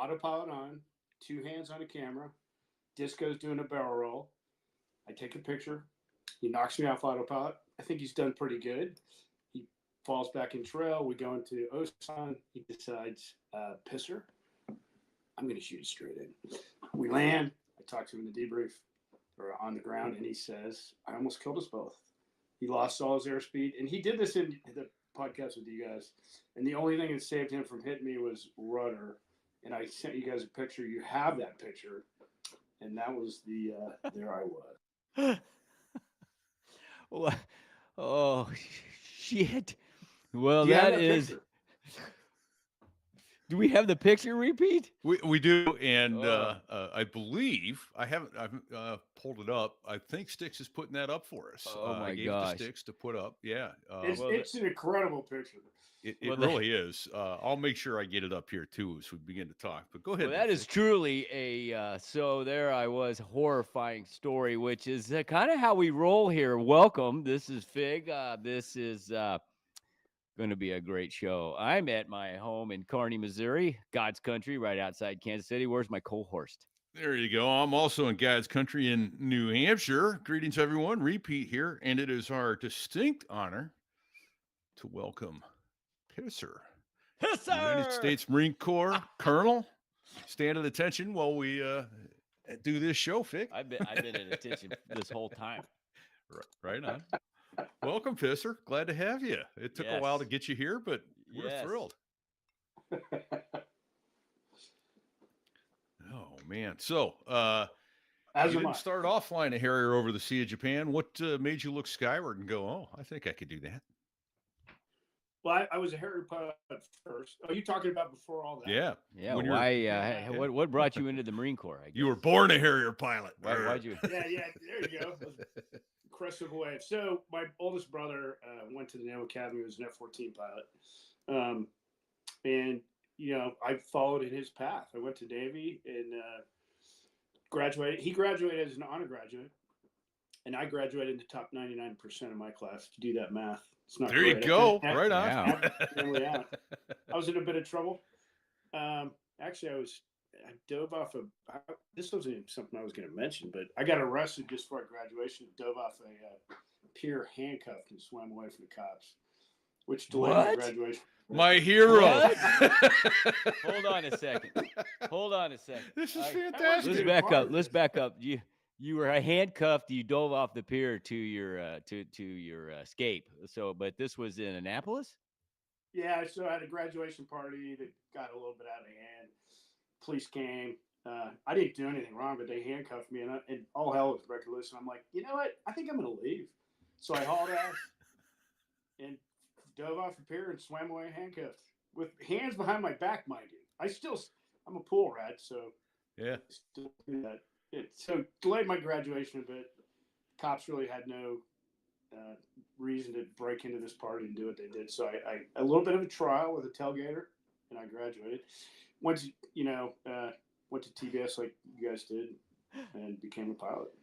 autopilot on, two hands on a camera. Disco's doing a barrel roll. I take a picture. He knocks me off autopilot. I think he's done pretty good. He falls back in trail. We go into Osan. He decides, pisser. I'm going to shoot it straight in. We land. I talk to him in the debrief or on the ground, and he says, I almost killed us both. He lost all his airspeed. And he did this in the podcast with you guys. And the only thing that saved him from hitting me was rudder. And I sent you guys a picture. You have that picture. And that was the, there I was. Oh, shit. Well, Do you have that is. picture? Do we have the picture repeat? We do, and I believe I've pulled it up. I think Sticks is putting that up for us. Oh my I gave gosh. it to Sticks to put up. Yeah, It's an incredible picture. it well, really is. I'll make sure I get it up here too as we begin to talk. But go ahead. Well, that is truly a so there I was horrifying story, which is kind of how we roll here. Welcome. This is Fig. This is going to be a great show. I'm at my home in Kearney, Missouri, God's country, right outside Kansas City. Where's my cohorst? There you go. I'm also in God's country in New Hampshire. Greetings, everyone. Repeat here, and it is our distinct honor to welcome Pisser. United States Marine Corps Colonel. Stand at attention while we do this show, Fig. I've been at attention this whole time. Right on. Welcome, Pisser. Glad to have you. It took a while to get you here, but we're thrilled. Oh man! So, you didn't start off flying a Harrier over the Sea of Japan. What made you look skyward and go, "Oh, I think I could do that"? Well, I was a Harrier pilot first. Oh, you talking about before all that? Yeah. Why? What brought you into the Marine Corps? I guess. You were born a Harrier pilot. Why'd you? Yeah. There you go. Crescent wave. So my oldest brother went to the Naval Academy. He was an F-14 pilot, and I followed in his path. I went to Navy and graduated. He graduated as an honor graduate, and I graduated in the top 99% of my class. To do that math, it's not. There you go. Right on. I was in a bit of trouble. Actually, I dove off this wasn't even something I was going to mention, but I got arrested just before graduation. Dove off a pier handcuffed and swam away from the cops, which delayed my graduation. My hero. Hold on a second. This is fantastic. Let's back up. You were handcuffed. You dove off the pier to your escape. So, but this was in Annapolis. Yeah, so I had a graduation party that got a little bit out of hand. Police came. I didn't do anything wrong, but they handcuffed me, and all hell was breaking loose. And I'm like, you know what? I think I'm going to leave. So I hauled ass and dove off the pier and swam away handcuffed with hands behind my back, mind you. I'm a pool rat, so yeah. Still do that. So delayed my graduation a bit. Cops really had no reason to break into this party and do what they did. So I a little bit of a trial with a tailgater, and I graduated. Went to TBS like you guys did, and became a pilot.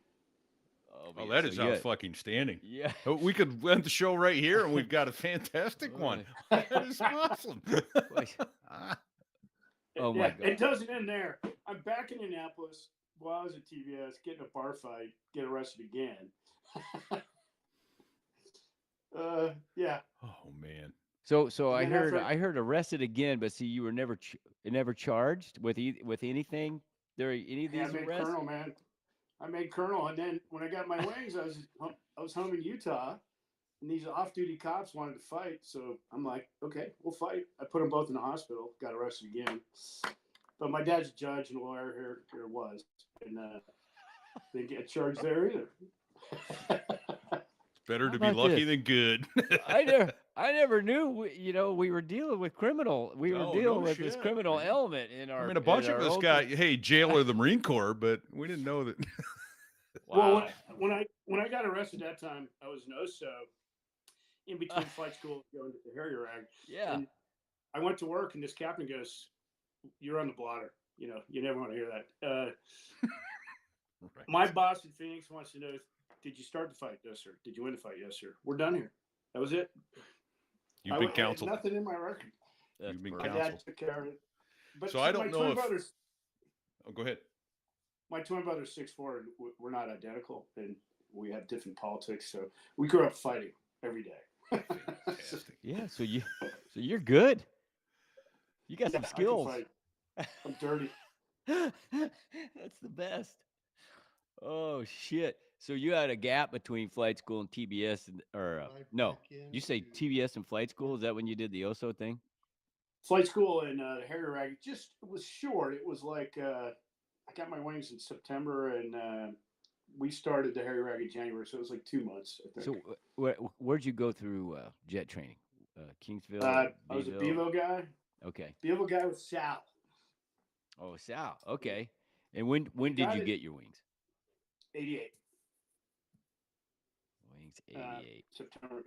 Oh, that is fucking-standing. Yeah. We could end the show right here, and we've got a fantastic one. That is awesome. Oh, my God. It doesn't end there. I'm back in Annapolis while I was at TBS, getting a bar fight, get arrested again. Yeah. Oh, man. So I heard arrested again, but see, you were never charged with anything. There are any of these I made arrests? Colonel, man. I made Colonel, and then when I got my wings, I was home in Utah, and these off-duty cops wanted to fight. So I'm like, okay, we'll fight. I put them both in the hospital. Got arrested again, but my dad's a judge and a lawyer here was, and didn't get charged there either. Better to be lucky than good. I never knew. We were dealing with criminal. We were dealing with this criminal element in our. I mean, a bunch of us got jail or the Marine Corps, but we didn't know that. Wow. Well, when I got arrested that time, I was in OSO, in between flight school going to the Harrier Ag. Yeah. And I went to work, and this captain goes, "You're on the blotter. You never want to hear that." Right. My boss in Phoenix wants to know, did you start the fight? Yes, sir. Did you win the fight? Yes, sir. We're done here. That was it. You've been counseled. Nothing in my record. You've been My counseled. dad took care of it. But So I my don't know twin if. brothers, Oh, go ahead. my twin brother's 6'4", and we're not identical, and we have different politics. So we grew up fighting every day. Fantastic. Yeah. So you're good. You got some I can skills. fight. I'm dirty. That's the best. Oh shit! So you had a gap between flight school and TBS, or no? You say TBS and flight school? Is that when you did the OSO thing? Flight school and Harry Rag just it was short. It was like I got my wings in September, and we started the Harry Rag in January, so it was like 2 months. I think. So where'd you go through jet training? Kingsville, I was a Beeville? Bevo guy. Okay. Bevo guy with Sal. Oh, Sal. Okay. And when did you get your wings? 88. Wings 88. September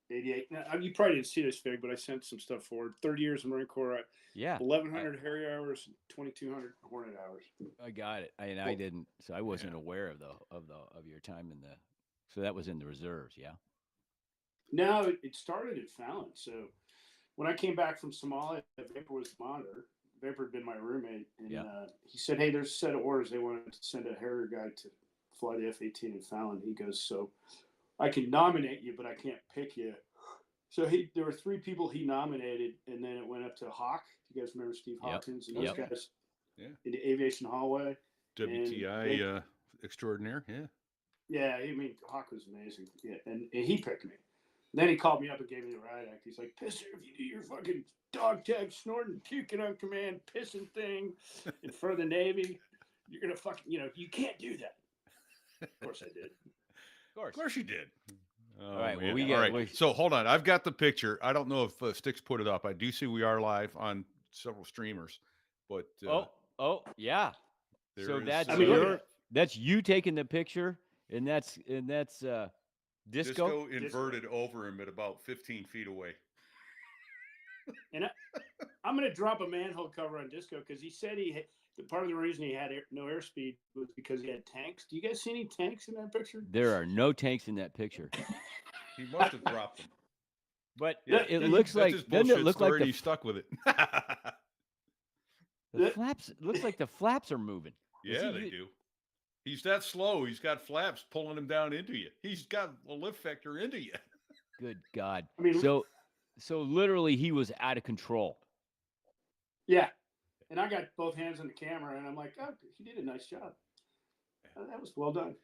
88. Now, you probably didn't see this, Fig, but I sent some stuff forward. 30 years in Marine Corps. Yeah. 1,100 Harry hours, 2,200 Hornet hours. I got it. I didn't, so I wasn't aware of your time in the. So that was in the reserves, yeah. No, it started in Fallon. So when I came back from Somalia, Vapor was the monitor. Vapor had been my roommate, and he said, "Hey, there's a set of orders. They wanted to send a Harrier guy to fly the F-18 in Fallon." He goes, "So I can nominate you, but I can't pick you." So there were 3 people he nominated, and then it went up to Hawk. You guys remember Steve Hawkins and those guys? Yeah. In the aviation hallway. WTI extraordinaire. Yeah. Yeah, I mean, Hawk was amazing. Yeah, and he picked me. Then he called me up and gave me the riot act. He's like, "Pisser, if you do your fucking dog tag snorting, puking on command, pissing thing in front of the Navy, you're going to fucking, you can't do that." Of course I did. Of course you did. Oh, all right. man. Well, All right. So hold on. I've got the picture. I don't know if Sticks put it up. I do see we are live on several streamers, but yeah. So is, that's you taking the picture, and that's Disco inverted over him at about 15 feet away. And I'm going to drop a manhole cover on Disco because he said part of the reason he had no airspeed was because he had tanks. Do you guys see any tanks in that picture? There are no tanks in that picture. He must have dropped them. But it looks like, doesn't it look like he's stuck with it? The flaps, it looks like the flaps are moving. Yeah, they do. He's that slow. He's got flaps pulling him down into you. He's got a lift vector into you. Good God. I mean, so literally he was out of control. Yeah. And I got both hands on the camera, and I'm like, "Oh, he did a nice job. That was well done,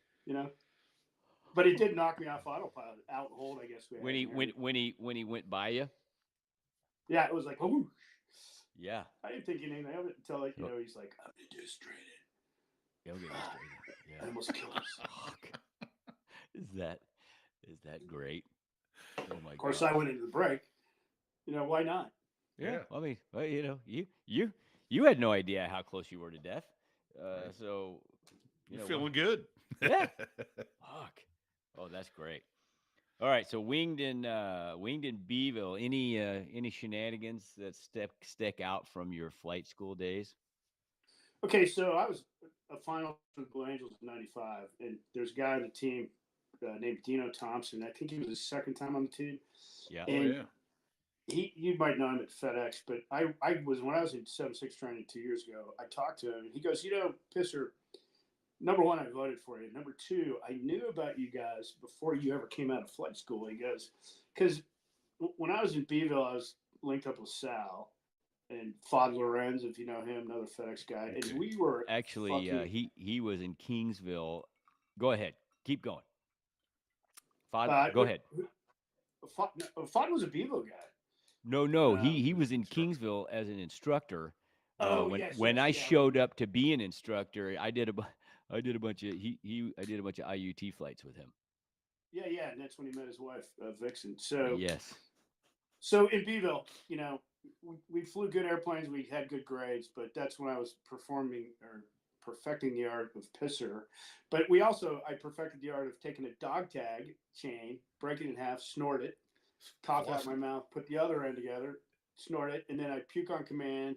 But it did knock me off autopilot, out hold, I guess. When he went by you. Yeah, it was like, oh. Yeah. I didn't think anything of it until he's like, "I'm distracted." Yeah, okay, I almost killed us. Fuck. Is that great? Oh my God. Of course, I went into the break. Why not? Yeah. I mean, you had no idea how close you were to death. So you're feeling good. Yeah. Fuck. Oh, that's great. All right. So winged in Beeville. Any shenanigans that stick out from your flight school days? Okay, so I was a final for the Blue Angels in '95, and there's a guy on the team named Dino Thompson. I think he was his second time on the team. Yeah. And you might know him at FedEx, but I was when I was in 7.6 training 2 years ago. I talked to him, and he goes, "Pisser, number one, I voted for you. Number two, I knew about you guys before you ever came out of flight school." He goes, "Because when I was in Beeville, I was linked up with Sal and Fod Lorenz, if you know him, another FedEx guy, and we were actually he was in Kingsville. Go ahead, keep going. Fod, go ahead. Fod was a Bevo guy. No, he was in Kingsville as an instructor. When I showed up to be an instructor, I did a bunch of IUT flights with him. Yeah, and that's when he met his wife, Vixen. So yes. So in Beeville, we flew good airplanes. We had good grades, but that's when I was perfecting the art of Pisser. But I perfected the art of taking a dog tag chain, break it in half, snort it, cough out my mouth, put the other end together, snort it, and then I'd puke on command.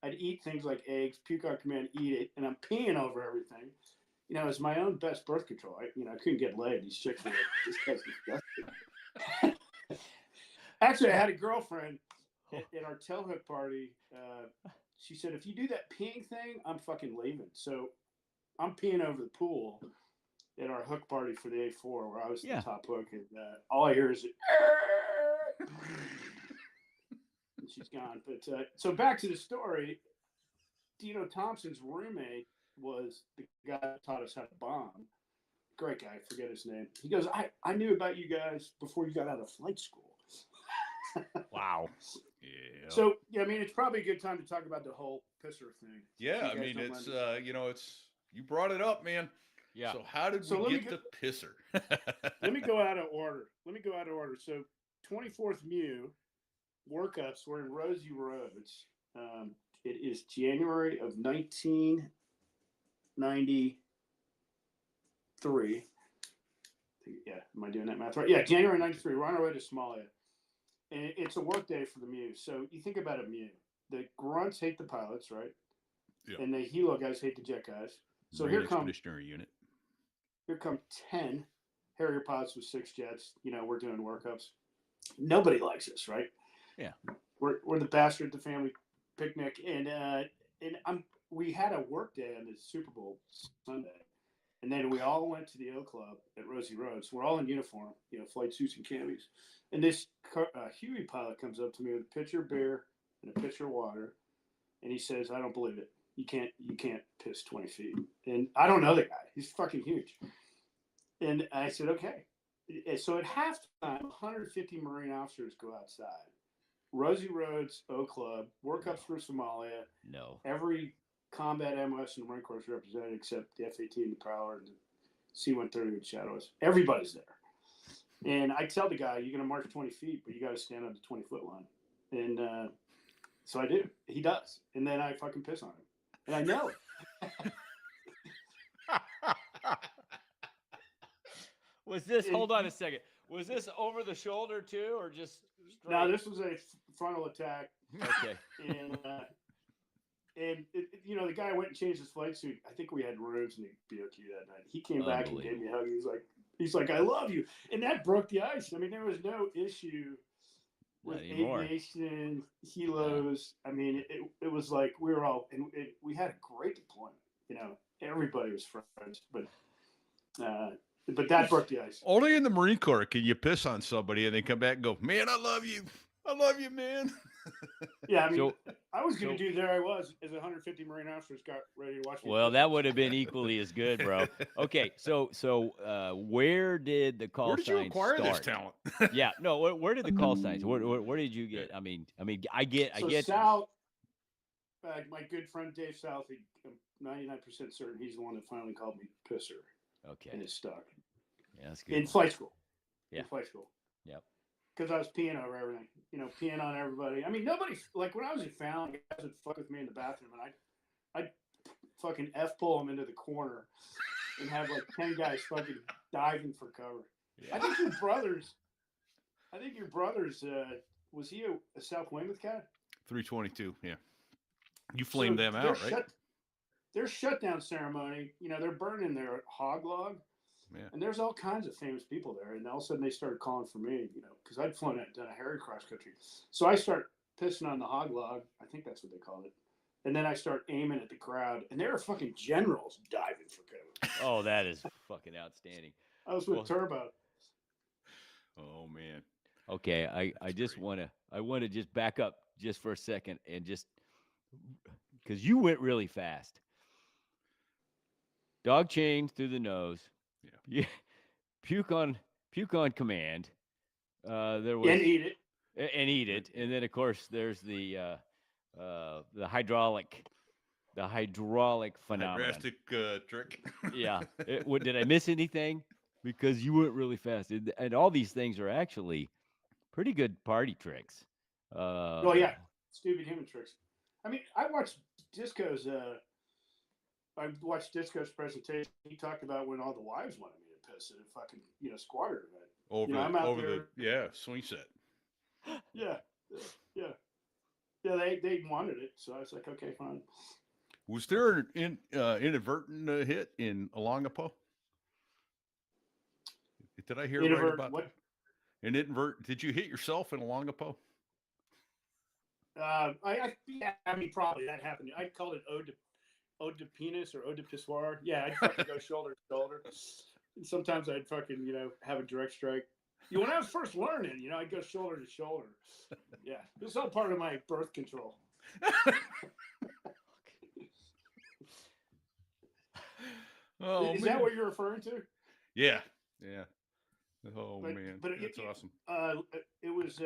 I'd eat things like eggs, puke on command, eat it, and I'm peeing over everything. It was my own best birth control. I couldn't get laid. These chicks were like, "This guy's disgusting." Actually, I had a girlfriend at our tailhook party. she said, if you do that peeing thing, I'm fucking leaving. So I'm peeing over the pool at our hook party for the A4 where I was the top hook. And all I hear is, and she's gone. But so back to the story. Dino Thompson's roommate was the guy that taught us how to bomb. Great guy, forget his name. He goes, I knew about you guys before you got out of flight school. Wow. Yeah. So, yeah, I mean, it's probably a good time to talk about the whole pisser thing. Yeah, I mean, it's it's you brought it up, man. Yeah. So how did we get the pisser? Let me go out of order. So 24th Mew workups were in Rosie Roads. It is January of 1993. Yeah, am I doing that math right? Yeah, January 93. We're on our way to Somalia. And it's a work day for the Mew. So you think about a Mew. The grunts hate the pilots, right? Yeah. And the helo guys hate the jet guys. So Marine here come Expeditionary Unit. Here come 10 Harrier pilots with 6 jets. We're doing workups. Nobody likes us, right? Yeah. We're the bastard, the family picnic, and we had a work day on the Super Bowl Sunday, and then we all went to the O Club at Rosie Roads. We're all in uniform, flight suits and camis. And this Huey pilot comes up to me with a pitcher of beer and a pitcher of water, and he says, "I don't believe it. You can't piss 20 feet." And I don't know the guy. He's fucking huge. And I said, okay. So at halftime, 150 Marine officers go outside. Rosie Roads, O Club, workups for Somalia. No. Every combat MOS in the Marine Corps is represented except the F-18, the Prowler, and the C-130 with Shadows. Everybody's there. And I tell the guy, you're going to march 20 feet, but you got to stand on the 20-foot line. And so I do. He does. And then I fucking piss on him. And I know it. Hold on a second. Was this over the shoulder too, or just straight? No, this was a frontal attack. Okay. And the guy went and changed his flight suit. I think we had rooms in the BOQ that night. He came back and gave me a hug. He's like, I love you. And that broke the ice. I mean, there was no issue with aviation, helos. I mean, it was like we were all, and we had a great deployment. Everybody was friends, but that broke the ice. Only in the Marine Corps can you piss on somebody and they come back and go, "Man, I love you, man." Yeah, I mean, I was going to do. There I was, as 150 Marine officers got ready to watch me. Well, that would have been equally as good, bro. Okay, so where did the call signs start? Where did you acquire this talent? Yeah, no, where did the call signs? Where did you get? I mean, I get. Sal, my good friend Dave South, I'm 99% certain he's the one that finally called me pisser. Okay. And it stuck. Yeah, that's good. In flight school. Yeah. In flight school. Yep. Because I was peeing over everything. Peeing on everybody. I mean, nobody, like when I was in Fallon, guys would fuck with me in the bathroom, and I'd fucking F-pull them into the corner and have like 10 guys fucking diving for cover. Yeah. I think your brothers, was he a South Weymouth cat? 322, yeah. You flamed them out, right? Their shutdown ceremony, they're burning their hog log. Yeah. And there's all kinds of famous people there. And all of a sudden they started calling for me, because I'd done a Harrier cross country. So I start pissing on the hog log. I think that's what they called it. And then I start aiming at the crowd. And there are fucking generals diving for cover. Oh, that is fucking outstanding. I was with Turbo. Oh, man. Okay, I just want to just back up just for a second and just because you went really fast. Dog chain through the nose. Yeah. Puke on command. There was and eat it, and then of course there's the hydraulic phenomenon. Hydrastic trick. Yeah. Did I miss anything? Because you went really fast, and all these things are actually pretty good party tricks. Oh yeah, stupid human tricks. I mean, I watched Disco's presentation. He talked about when all the wives wanted me to piss at a fucking squatter event. The swing set. Yeah. They wanted it, so I was like, okay, fine. Was there an inadvertent hit in Olongapo? Did I hear right about what? Did you hit yourself in Olongapo? Yeah, I mean, probably that happened. I called it ode to penis or ode to pissoir. Yeah, I'd fucking go shoulder to shoulder. And sometimes I'd fucking, have a direct strike. When I was first learning, I'd go shoulder to shoulder. Yeah, it was all part of my birth control. Oh, Is man. that what you're referring to? Yeah. Yeah. Oh, But, man. but That's awesome. It was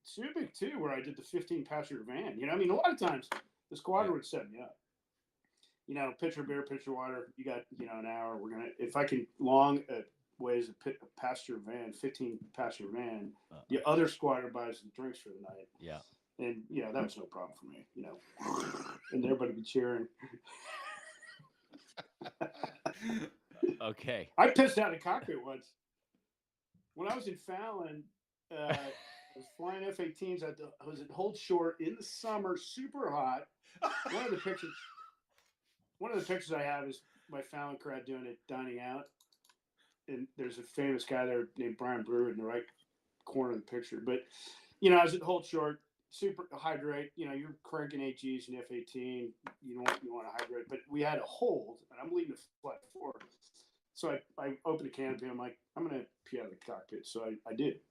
Subic too, where I did the 15-passenger van. I mean, a lot of times the squadron would set me up. Pitcher beer, pitcher water. You got an hour. If I can long ways a passenger van, 15-passenger van. The other squadron buys the drinks for the night. Yeah. And that was no problem for me. And everybody be cheering. Okay. I pissed out a cockpit once. When I was in Fallon, I was flying F-18s. I was at Hold Short in the summer, super hot. One of the pictures I have is my Fallon crowd doing it, dining out. And there's a famous guy there named Brian Brewer in the right corner of the picture. But, I was at Hold Short, super hydrate. You're cranking 8Gs and F-18. You want to hydrate. But we had a hold, and I'm leaving the flight forward. So I opened the canopy. I'm like, I'm going to pee out of the cockpit. So I did.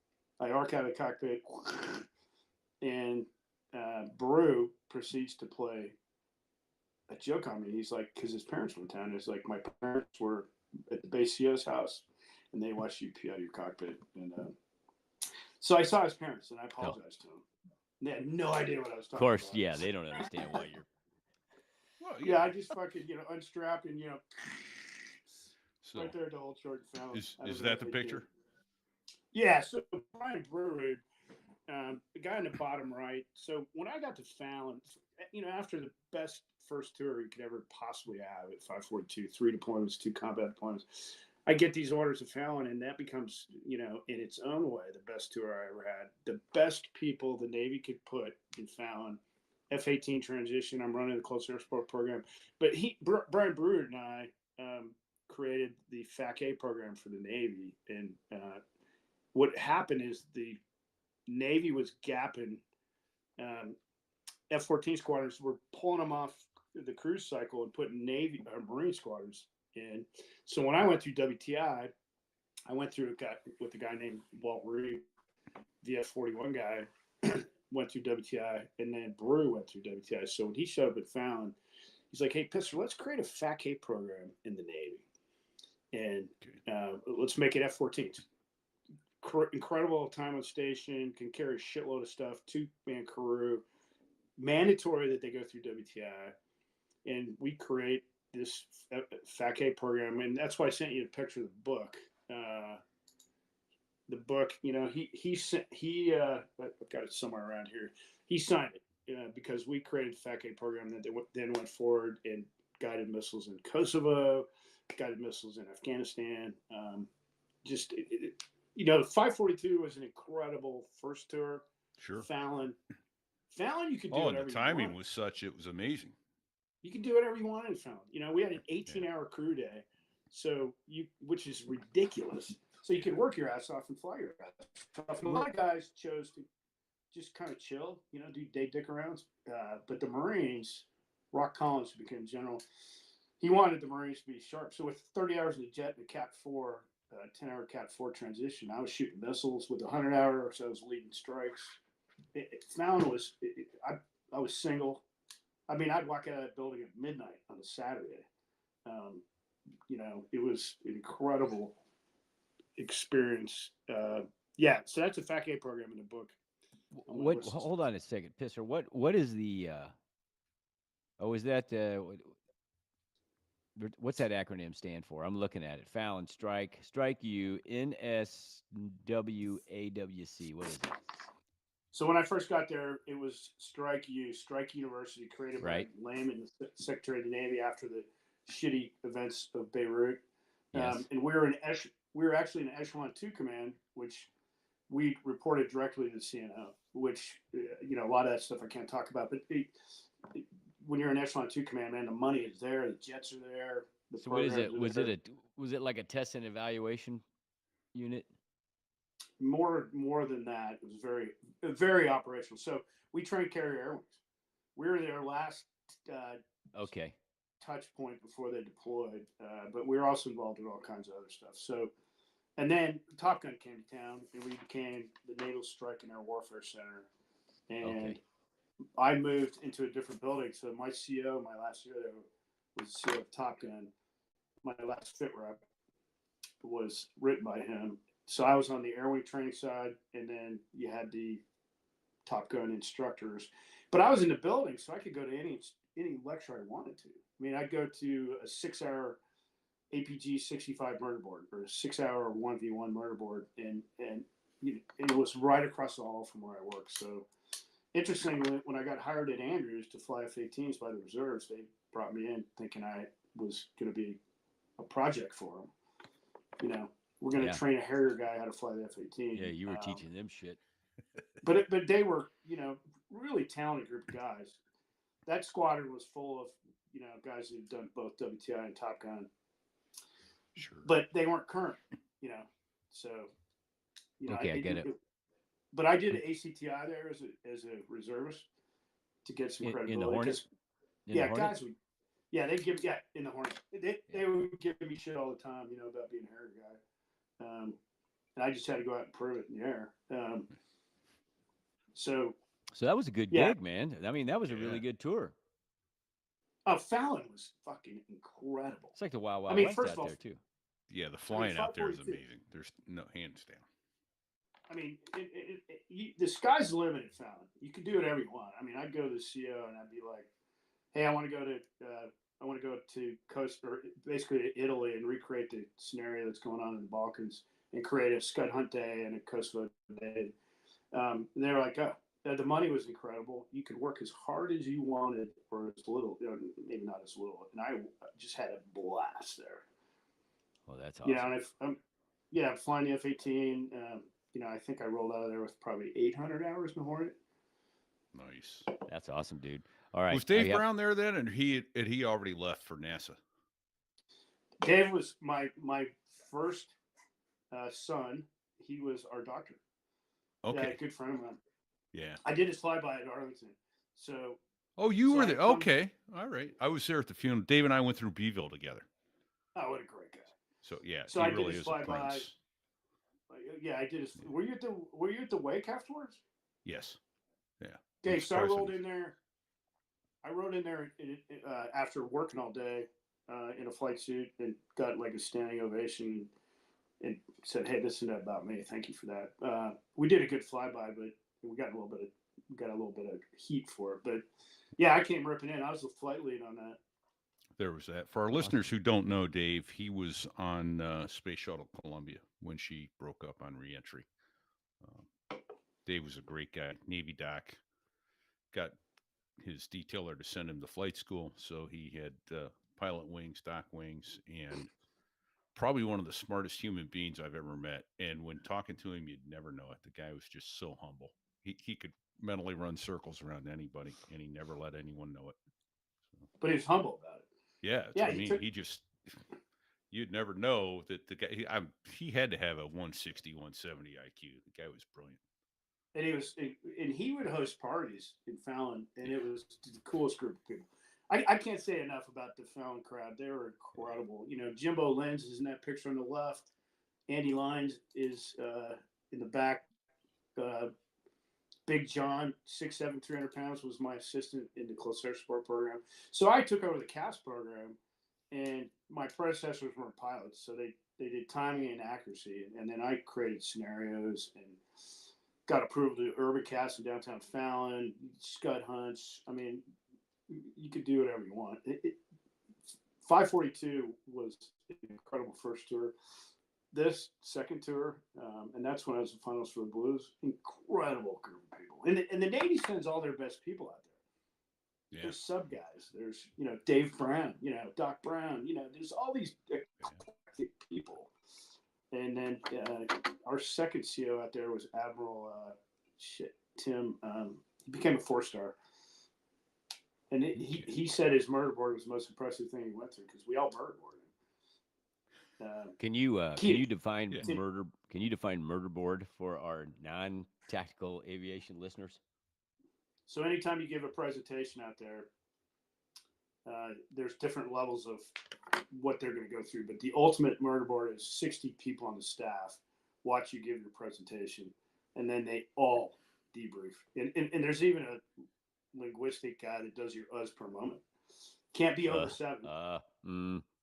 I arc out of the cockpit. And Brew proceeds to play a joke on me. He's like, because his parents were in town. It's like, my parents were at the base CO's house, and they watched you pee out of your cockpit. And so I saw his parents, and I apologized to them. They had no idea what I was talking about. Of course, yeah, they don't understand why you're. Well, yeah, I just fucking unstrapped and So right there at the Hold Short and Fallon. is that the picture? Yeah. So Brian Brewer, the guy in the bottom right. So when I got to Fallon, after the best first tour you could ever possibly have at 542, 3 deployments, 2 combat deployments, I get these orders at Fallon, and that becomes, in its own way, the best tour I ever had. The best people the Navy could put in Fallon. F-18 transition. I'm running the close air support program, but Brian Brewer and I created the FAC-A program for the Navy, and what happened is the Navy was gapping F-14 squadrons. Were pulling them off the cruise cycle and putting Navy or Marine squadrons in. So when I went through WTI, I went through with a guy named Walt Reed, the F-41 guy. Went through WTI, and then Brew went through WTI. So when he showed up at Fallon, he's like, "Hey, Pisser, let's create a FAC-A program in the Navy, and let's make it F-14s. Incredible time on station, can carry a shitload of stuff, 2-man crew, mandatory that they go through WTI, and we create this FAC-A program." And that's why I sent you a picture of the book. The book, I've got it somewhere around here. He signed it because we created the FAC-A program that then went forward and guided missiles in Kosovo, guided missiles in Afghanistan. 542 was an incredible first tour. Sure. Fallon, you could do and whatever the timing you want. was such, it was amazing. You can do whatever you want in Fallon. We had an 18-hour crew day, which is ridiculous. So you could work your ass off and fly your ass off. A lot of guys chose to just kind of chill, do day dick arounds. But the Marines, Rock Collins, who became general, he wanted the Marines to be sharp. So with 30 hours in the jet and the Cat 4, 10-hour Cat 4 transition, I was shooting missiles. With 100 hours, so I was leading strikes. Fallon was, I was single. I mean, I'd walk out of that building at midnight on a Saturday. It was an incredible experience. So that's a FAC-A program in the book. Hold on a second, Pisser. What is the? Is that what's that acronym stand for? I'm looking at it. Fallon Strike U NSWAWC. What is it? So when I first got there, it was Strike University, created by Lehman, the Secretary of the Navy, after the shitty events of Beirut. Yes. And we were actually in Echelon 2 Command, which we reported directly to the CNO, which, a lot of that stuff I can't talk about. But when you're in Echelon 2 Command, man, the money is there, the jets are there. So what is it? Was it like a test and evaluation unit? more than that. It was very operational. So we trained carrier air wings. We were their last Okay. touch point before they deployed, but we were also involved in all kinds of other stuff. So, and then Top Gun came to town, and we became the Naval Strike and Air Warfare Center. And Okay. I moved into a different building. So my CO, my last year there, was the CO of Top Gun. My last fit rep was written by him. So I was on the air wing training side, and then you had the Top Gun instructors. But I was in the building, so I could go to any lecture I wanted to. I mean, I'd go to a 6-hour APG 65 murder board or a 6-hour 1v1 murder board, and it was right across the hall from where I worked. So interestingly, when I got hired at Andrews to fly F-18s by the reserves, they brought me in thinking I was going to be a project for them. You know, we're going to train a Harrier guy how to fly the F-18. Yeah, you were teaching them shit. But they were, really talented group of guys. That squadron was full of, guys who've done both WTI and Top Gun. Sure. But they weren't current, So, Okay, I get it. But I did ACTI there as a reservist to get some credibility. In the Hornet? Guys would. Yeah, they give in the Hornet. They would give me shit all the time, about being a Harrier guy. And I just had to go out and prove it in the air. So that was a good gig, man. I mean, that was a really good tour. Fallon was fucking incredible. It's like the Wild Wild West out there too. Yeah, the flying out there is amazing. There's no hands down. I mean, the sky's the limit at Fallon. You can do whatever you want. I mean, I'd go to the CO and I'd be like, "Hey, I want to go to coast or basically to Italy and recreate the scenario that's going on in the Balkans and create a Scud Hunt Day and a Kosovo Day." And they're like, "Oh, the money was incredible. You could work as hard as you wanted or as little, maybe not as little." And I just had a blast there. Oh, that's awesome. Yeah, and flying the F-18. I think I rolled out of there with probably 800 hours in the Hornet. Nice. That's awesome, dude. All right. Was Dave Brown there then, and had he already left for NASA? Dave was my first son. He was our doctor. Okay. Good friend of mine. Yeah. I did his flyby at Arlington. So. Oh, you were there. Okay. All right. I was there at the funeral. Dave and I went through Beeville together. Oh, what a great guy. So yeah. So I did his flyby. Yeah, I did his. Were you at the wake afterwards? Yes. Yeah. Okay, so I rolled in there. I rode in there after working all day in a flight suit and got like a standing ovation and said, "Hey, this isn't about me. Thank you for that." We did a good flyby, but we got a little bit of heat for it. But yeah, I came ripping in. I was the flight lead on that. There was that. For our listeners who don't know Dave, he was on Space Shuttle Columbia when she broke up on reentry. Dave was a great guy, Navy doc. Got his detailer to send him to flight school, so he had pilot wings, doc wings, and probably one of the smartest human beings I've ever met. And when talking to him, you'd never know it. The guy was just so humble. He could mentally run circles around anybody, and he never let anyone know it. So. But he was humble about it. Yeah, that's what I mean. He just, you'd never know that the guy, he had to have a 160, 170 IQ. The guy was brilliant. And he would host parties in Fallon, and it was the coolest group of people. I can't say enough about the Fallon crowd. They were incredible. Jimbo Lenz is in that picture on the left. Andy Lines is in the back. Big John, 6'7", 300 pounds, was my assistant in the close air support program. So I took over the CAS program, and my predecessors weren't pilots, so they did timing and accuracy, and then I created scenarios and got approval to do urban CAS in downtown Fallon, Scud hunts. I mean, you could do whatever you want. 542 was an incredible first tour. This second tour, and that's when I was in finals for the Blues. Incredible group of people, and the Navy sends all their best people out there. Yeah. There's sub guys. There's Dave Brown, Doc Brown. There's all these eclectic people. And then our second CO out there was Admiral Tim. He became a 4-star, and he said his murder board was the most impressive thing he went through because we all murder boarded him. Can you define Yeah. murder? Can you define murder board for our non-tactical aviation listeners? So anytime you give a presentation out there, there's different levels of what they're going to go through. But the ultimate murder board is 60 people on the staff watch you give your presentation, and then they all debrief. And there's even a linguistic guy that does your us per moment. Can't be over 7.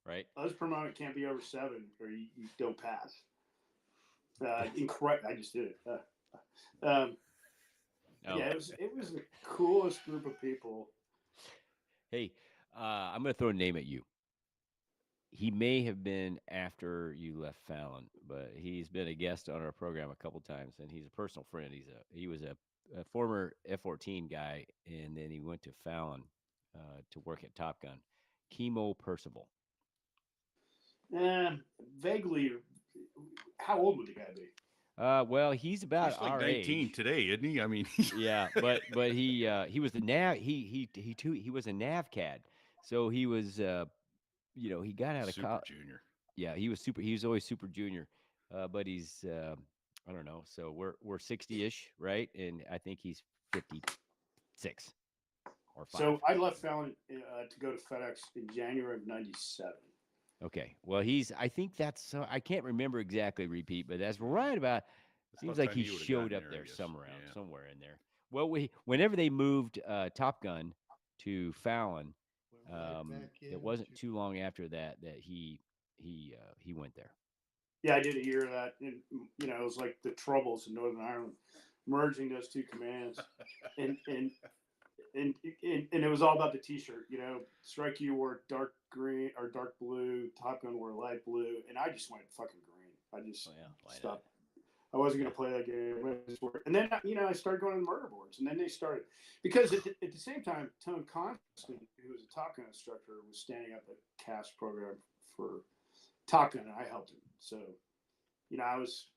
Right. Us per moment can't be over 7, or you don't pass. Incorrect. I just did it. Oh. Yeah, it was the coolest group of people. Hey, I'm going to throw a name at you. He may have been after you left Fallon, but he's been a guest on our program a couple times, and he's a personal friend. He was a former F-14 guy, and then he went to Fallon to work at Top Gun. Kimo Percival. Vaguely, how old would the guy be? Well, he's about He's like our 19 age today, isn't he? I mean, yeah, but he was the nav he was a NavCad, so he was he got out of super college. junior. Yeah, he was always super junior, but he's I don't know. So we're 60ish, right? And I think he's 56 or 5. So I left Fallon to go to FedEx in January of '97. Okay, well I think that's I can't remember exactly, repeat, but that's right about. Seems About like time he you would've showed gotten up there, I there guess. Yeah. somewhere in there. Well, whenever they moved Top Gun to Fallon, it wasn't too long after that he went there. Yeah, I did a year of that. And, it was like the Troubles in Northern Ireland, merging those two commands, and it was all about the T-shirt. Strike You wore dark green or dark blue, Top Gun wore light blue, and I just went fucking green. I just stopped. I wasn't going to play that game. And then, I started going to the murder boards. And then they started. Because at the same time, Tone Constant, who was a Top Gun instructor, was standing up a CAS program for Top Gun, and I helped him. So, I was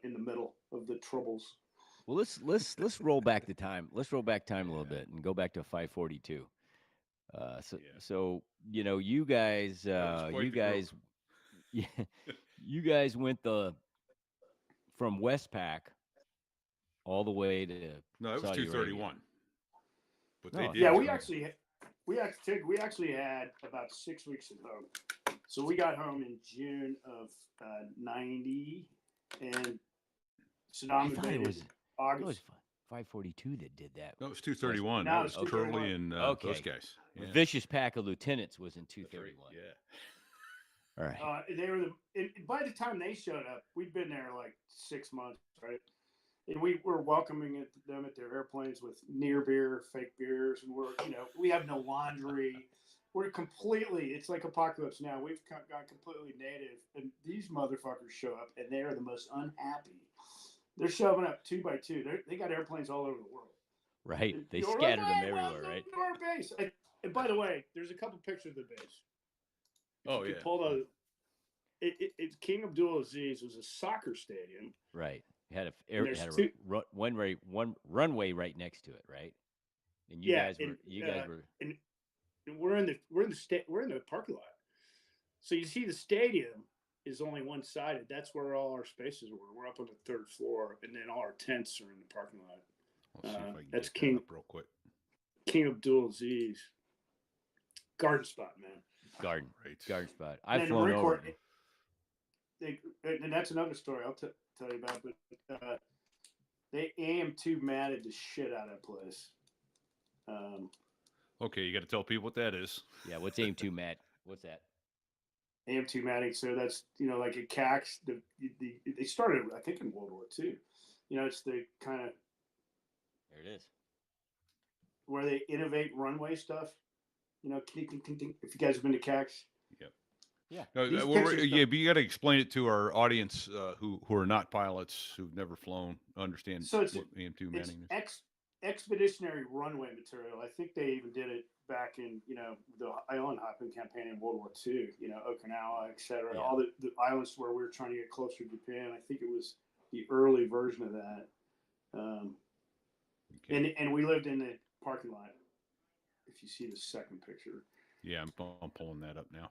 in the middle of the Troubles. Well, let's roll back the time. Let's roll back time a little bit and go back to 542. So you guys yeah, you guys went from Westpac all the way to No, it was Saudi 231. Arabia. But No, they did. Yeah, come- we actually had about 6 weeks at home. So we got home in June of '90, and Saddam I thought invaded it was August. 542 that did that. No, it was 231. No, That it was was Curly 231. and Okay. those guys. Yeah. Vicious Pack of Lieutenants was in That's right. 231. Yeah. All right. They were by the time they showed up, we'd been there like 6 months, right? And we were welcoming them at their airplanes with near beer, fake beers, and we have no laundry. We're it's like Apocalypse Now. We've got completely native, and these motherfuckers show up, and they are the most unhappy. They're shoving up 2 by 2. They got airplanes all over the world. Right. They You're scattered like, them "Hey, everywhere, welcome right? to our base." And by the way, there's a couple pictures of the base. Oh, You yeah. can pull those. It's King Abdulaziz. Was a soccer stadium. Right. It had there's one runway right next to it, right? And you guys were And we're in the parking lot. So you see the stadium is only one-sided. That's where all our spaces were. We're up on the 3rd floor, and then all our tents are in the parking lot. Let's see if I can That's get King- that up real quick. King Abdulaziz. Garden spot, man. garden Right. spot. And I've then the flown Marine over. Corps, and that's another story I'll tell you about. But they AM2 matted the shit out of that place. Okay, you got to tell people what that is. Yeah, what's AIM-2, Matt? What's that? AM2 matting. So that's like a CAX. They started, I think, in World War II. It's the kind of There it is. where they innovate runway stuff. If you guys have been to CAX. Yeah. No, These well, pictures yeah, but you got to explain it to our audience who are not pilots, who've never flown, understand So it's- what AM2 It's manning is. expeditionary runway material. I think they even did it back in the island hopping campaign in World War II. Okinawa, etc. Yeah. All the islands where we were trying to get closer to Japan. I think it was the early version of that. Okay. And we lived in the parking lot. If you see the second picture. Yeah, I'm pulling that up now.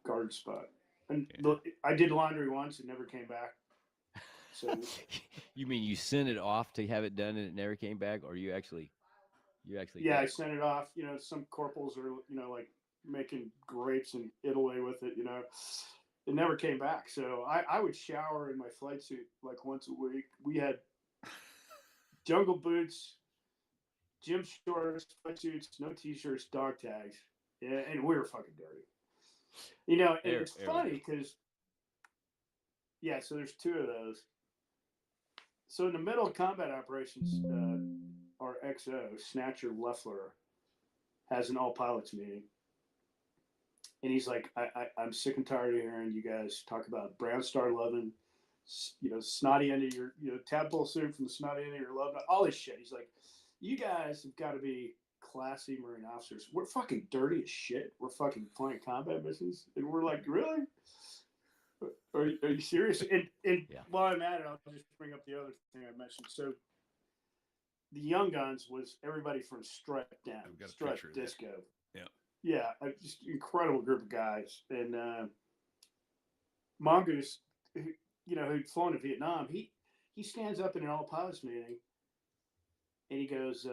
guard spot. And I did laundry once and never came back. So you mean you sent it off to have it done and it never came back, or you actually yeah, did I it? sent it off. You know, some corporals are like making grapes in Italy with it. You know, it never came back. So I would shower in my flight suit like once a week. We had jungle boots, gym shorts, sweatsuits, no t-shirts, dog tags, yeah, and we were fucking dirty. You know, and it's funny because yeah, so there's two of those. So in the middle of combat operations, our XO Snatcher Leffler has an all pilots meeting, and he's like, I'm sick and tired of hearing you guys talk about brown star loving, snotty end of your, tadpole suit from the snotty end of your love, all this shit. He's like, you guys have got to be classy Marine officers. We're fucking dirty as shit. We're fucking flying combat missions, and we're like, really? Are you serious? And yeah. While I'm at it, I'll just bring up the other thing I mentioned. So the Young Guns was everybody from Strut down, Strut Disco. Yeah, just incredible group of guys. And Mongoose, who'd flown to Vietnam, he stands up in an all pilots meeting, and he goes,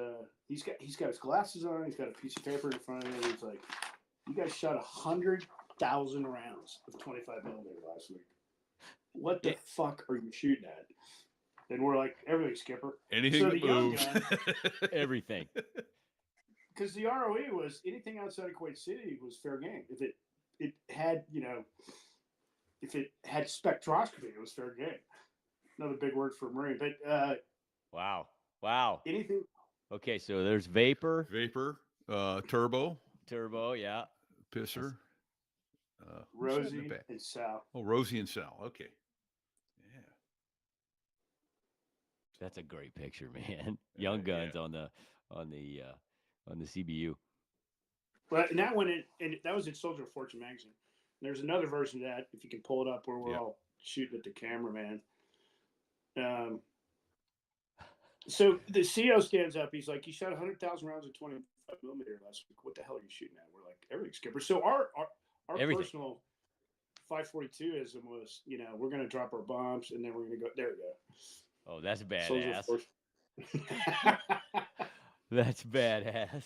he's got his glasses on, he's got a piece of paper in front of him, and he's like, "You guys shot 100,000 rounds of 25 millimeter last week. What the fuck are you shooting at?" And we're like, "Everything, Skipper. Anything so that moves. Everything." Because the ROE was anything outside of Kuwait City was fair game. If it had, if it had spectroscopy, it was fair game. Another big word for Marine. But wow. Anything. Okay, so there's vapor, turbo, yeah, pisser, Rosie and Sal. Oh, Rosie and Sal. Okay. Yeah. That's a great picture, man. Young Guns on the CBU. Well, and that went in, and that was in Soldier of Fortune magazine. There's another version of that if you can pull it up where we're all shooting at the camera, man. So the CO stands up. He's like, "You shot 100,000 rounds of 25 millimeter last week. What the hell are you shooting at?" We're like, "Everything, Skipper." So our personal 542ism was, we're going to drop our bombs and then we're going to go. There we go. Oh, that's badass. That's badass.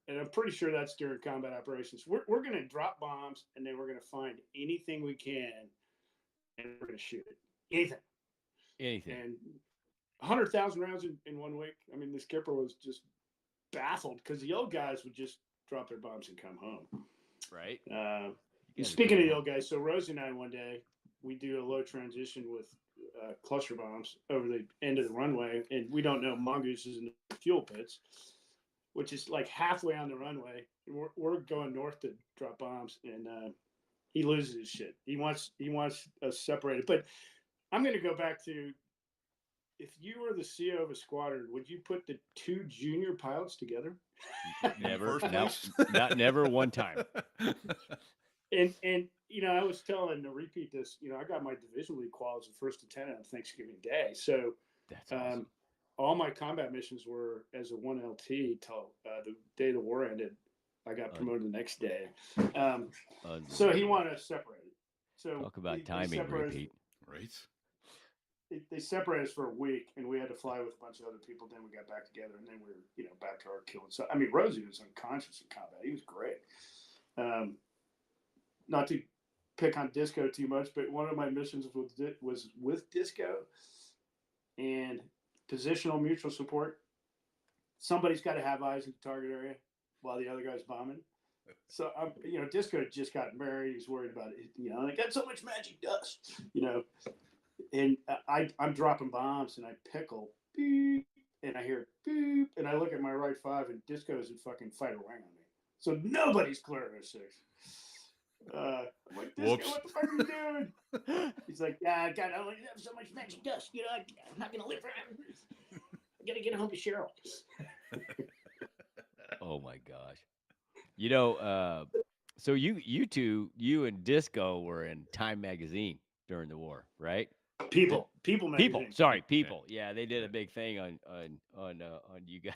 And I'm pretty sure that's during combat operations. We're going to drop bombs and then we're going to find anything we can and we're going to shoot it. Anything. And 100,000 rounds in 1 week. I mean, the Skipper was just baffled because the old guys would just drop their bombs and come home. Right. Speaking of the old guys, so Rosie and I one day, we do a low transition with cluster bombs over the end of the runway, and we don't know Mongoose is in the fuel pits, which is like halfway on the runway. We're going north to drop bombs, and he loses his shit. He wants us separated. But I'm going to go back to, if you were the CO of a squadron, would you put the two junior pilots together? Never. Never one time. And I was telling to repeat this. I got my division lead qual as a first lieutenant on Thanksgiving Day. So that's awesome. All my combat missions were as a 1LT till the day the war ended. I got promoted the next day. So he wanted us separated. So talk about timing, repeat. Right. They separated us for a week, and we had to fly with a bunch of other people. Then we got back together, and then we were, back to our killing. So, I mean, Rosie was unconscious in combat. He was great. Not to pick on Disco too much, but one of my missions was with Disco and positional mutual support. Somebody's got to have eyes in the target area while the other guy's bombing. So, Disco just got married. He's worried about it. I got so much magic dust, and I'm dropping bombs and I pickle, beep, and I hear beep, and I look at my right 5 and Disco's in fucking fighter wing on me. So nobody's clear of 6. I'm like, Disco, what the fuck are you doing? He's like, "Yeah, God, I only have so much magic dust. I'm not going to live forever. I got to get home to Cheryl." Oh my gosh. So you and Disco were in Time magazine during the war, right? People magazine. Sorry, People. Yeah, they did a big thing on you guys.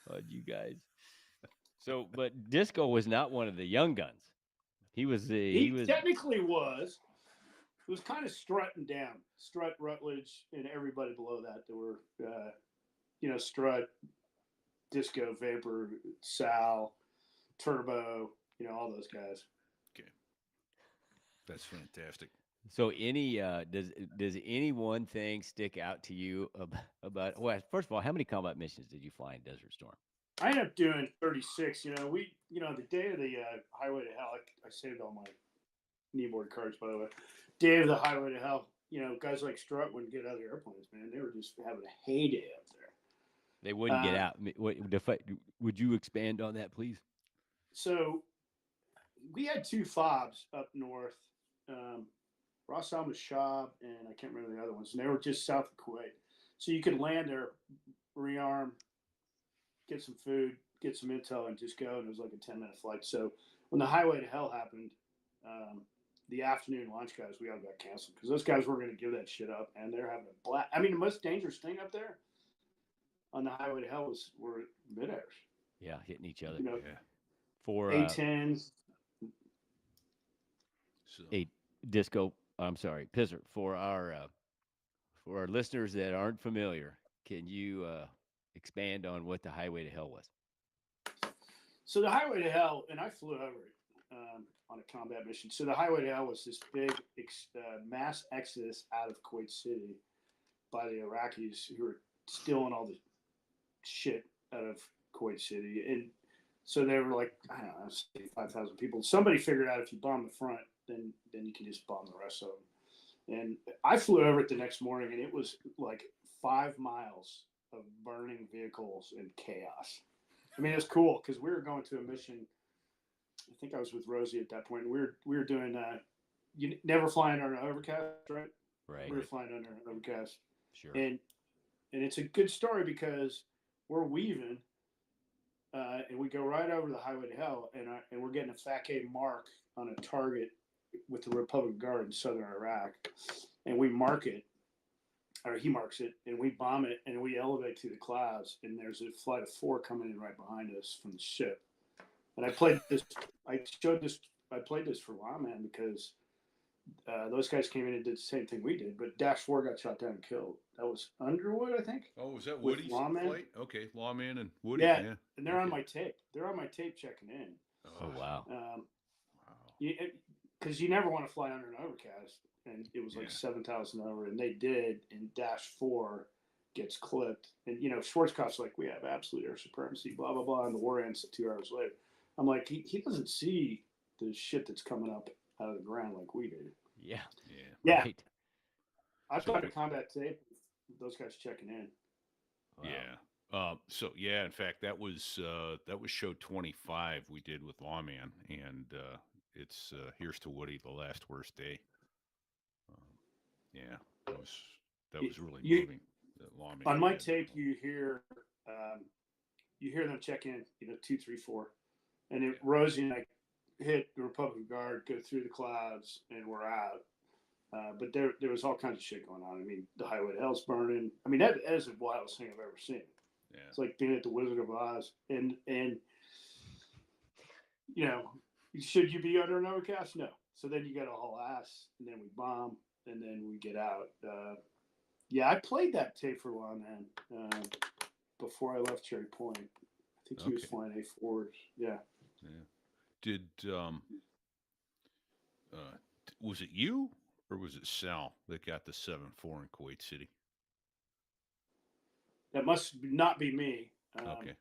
On you guys. So, but Disco was not one of the young guns. He was the He he was technically was. It was kind of strutting down. Strut, Rutledge, and everybody below that. There were, Strut, Disco, Vapor, Sal, Turbo, all those guys. Okay, that's fantastic. so any does any one thing stick out to you about well, first of all, how many combat missions did you fly in Desert Storm? I ended up doing 36. The day of the Highway to Hell, I saved all my kneeboard cards, by the way. Day of the Highway to Hell, guys like Strut wouldn't get out of the airplanes, man. They were just having a heyday up there. They wouldn't get out. Would you expand on that, please? So we had two fobs up north, Ras Al Mashab, and I can't remember the other ones. And they were just south of Kuwait. So you could land there, rearm, get some food, get some intel, and just go. And it was like a 10-minute flight. So when the Highway to Hell happened, the afternoon launch guys, we all got canceled because those guys were going to give that shit up, and they're having a blast. I mean, the most dangerous thing up there on the Highway to Hell were mid-airs. Yeah, hitting each other. Yeah. For A-10s. So a Disco, I'm sorry, Pisser, for our listeners that aren't familiar, can you expand on what the Highway to Hell was? So the Highway to Hell, and I flew over it on a combat mission. So the Highway to Hell was this big mass exodus out of Kuwait City by the Iraqis who were stealing all the shit out of Kuwait City. And so they were like, I don't know, 5,000 people. Somebody figured out if you bomb the front, then you can just bomb the rest of them. And I flew over it the next morning, and it was like 5 miles of burning vehicles and chaos. I mean, it's cool because we were going to a mission. I think I was with Rosie at that point. And we were doing you never flying under an overcast, right? Right. We were flying under an overcast, Sure. and it's a good story because we're weaving, and we go right over the Highway to Hell, and we're getting a FAK mark on a target with the Republic Guard in southern Iraq, and we mark it, or he marks it, and we bomb it, and we elevate through the clouds, and there's a flight of 4 coming in right behind us from the ship. And I played this for Lawman because those guys came in and did the same thing we did, but Dash 4 got shot down and killed. That was Underwood, I think. Oh, was that with Woody's Lawman? flight? Okay, Lawman and Woody. Yeah, Yeah. and they're on Okay. my tape. They're on my tape checking in. Oh wow. Wow. Because you never want to fly under an overcast, and it was like Yeah. 7,000 over, and they did, and Dash 4 gets clipped, and Schwarzkopf's like, we have absolute air supremacy, blah blah blah, and the war ends 2 hours later. I'm like, he doesn't see the shit that's coming up out of the ground like we do. Yeah. Yeah. Yeah, Right. I've got a combat tape. Those guys checking in. Wow. Yeah. So yeah, in fact, that was show 25 we did with Lawman, and it's Here's to Woody, the last worst day. Yeah, that was really moving. Lawman On my did. tape, you hear them check in, 2, 3, 4, and then Rosie and I hit the Republic Guard, go through the clouds, and we're out. But there was all kinds of shit going on. I mean, the Highway to Hell's burning. I mean, that is the wildest thing I've ever seen. Yeah. It's like being at the Wizard of Oz. And should you be under an overcast? No. So then you got a whole ass, and then we bomb, and then we get out. Yeah, I played that tape for a while, man, before I left Cherry Point. I think he was flying A4s. Yeah. Yeah. Did was it you or was it Sal that got the 7-4 in Kuwait City? That must not be me. Okay.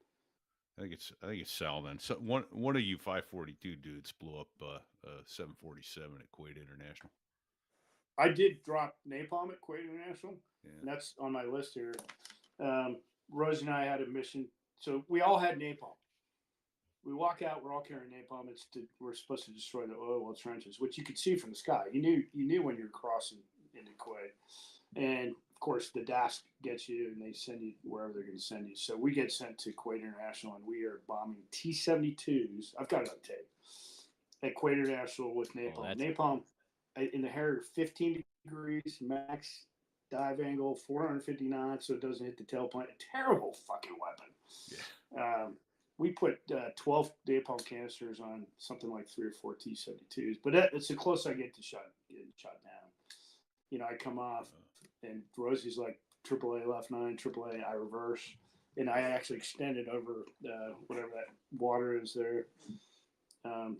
I think it's Sal then. So one of you 542 dudes blew up 747 at Kuwait International. I did drop napalm at Kuwait International. Yeah. And that's on my list here. Rose and I had a mission, so we all had napalm. We walk out, we're all carrying napalm. We're supposed to destroy the oil well trenches, which you could see from the sky. You knew when you were crossing into Kuwait, and of course the DASC gets you, and they send you wherever they're going to send you. So we get sent to Kuwait International, and we are bombing T-72s. I've got it on tape at Kuwait International with napalm. Napalm in the Harrier, 15 degrees max dive angle, 450 knots, so it doesn't hit the tailplane. A terrible fucking weapon. Yeah. we put 12 napalm canisters on something like 3 or 4 T-72s, but it's the close I get to getting shot down. I come off, and Rosie's like AAA left 9, AAA I reverse, and I actually extended over whatever that water is there, and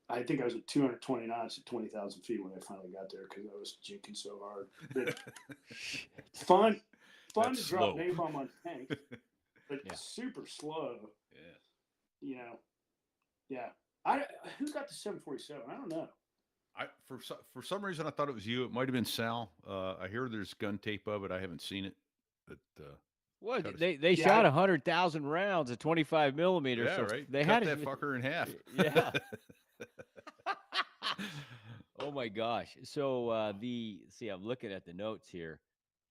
I think I was at 220 knots at 20,000 feet when I finally got there because I was jinking so hard. But fun That's to drop slow. napalm on tanks, but Yeah. super slow. Yeah. Yeah. Who got the 747? I don't know. For some reason I thought it was you. It might have been Sal. I hear there's gun tape of it. I haven't seen it, but What Cut us- they Yeah, shot 100,000 rounds at 25 millimeters. yeah, so right. They Cut had that fucker in half. Yeah. Oh my gosh. So I'm looking at the notes here.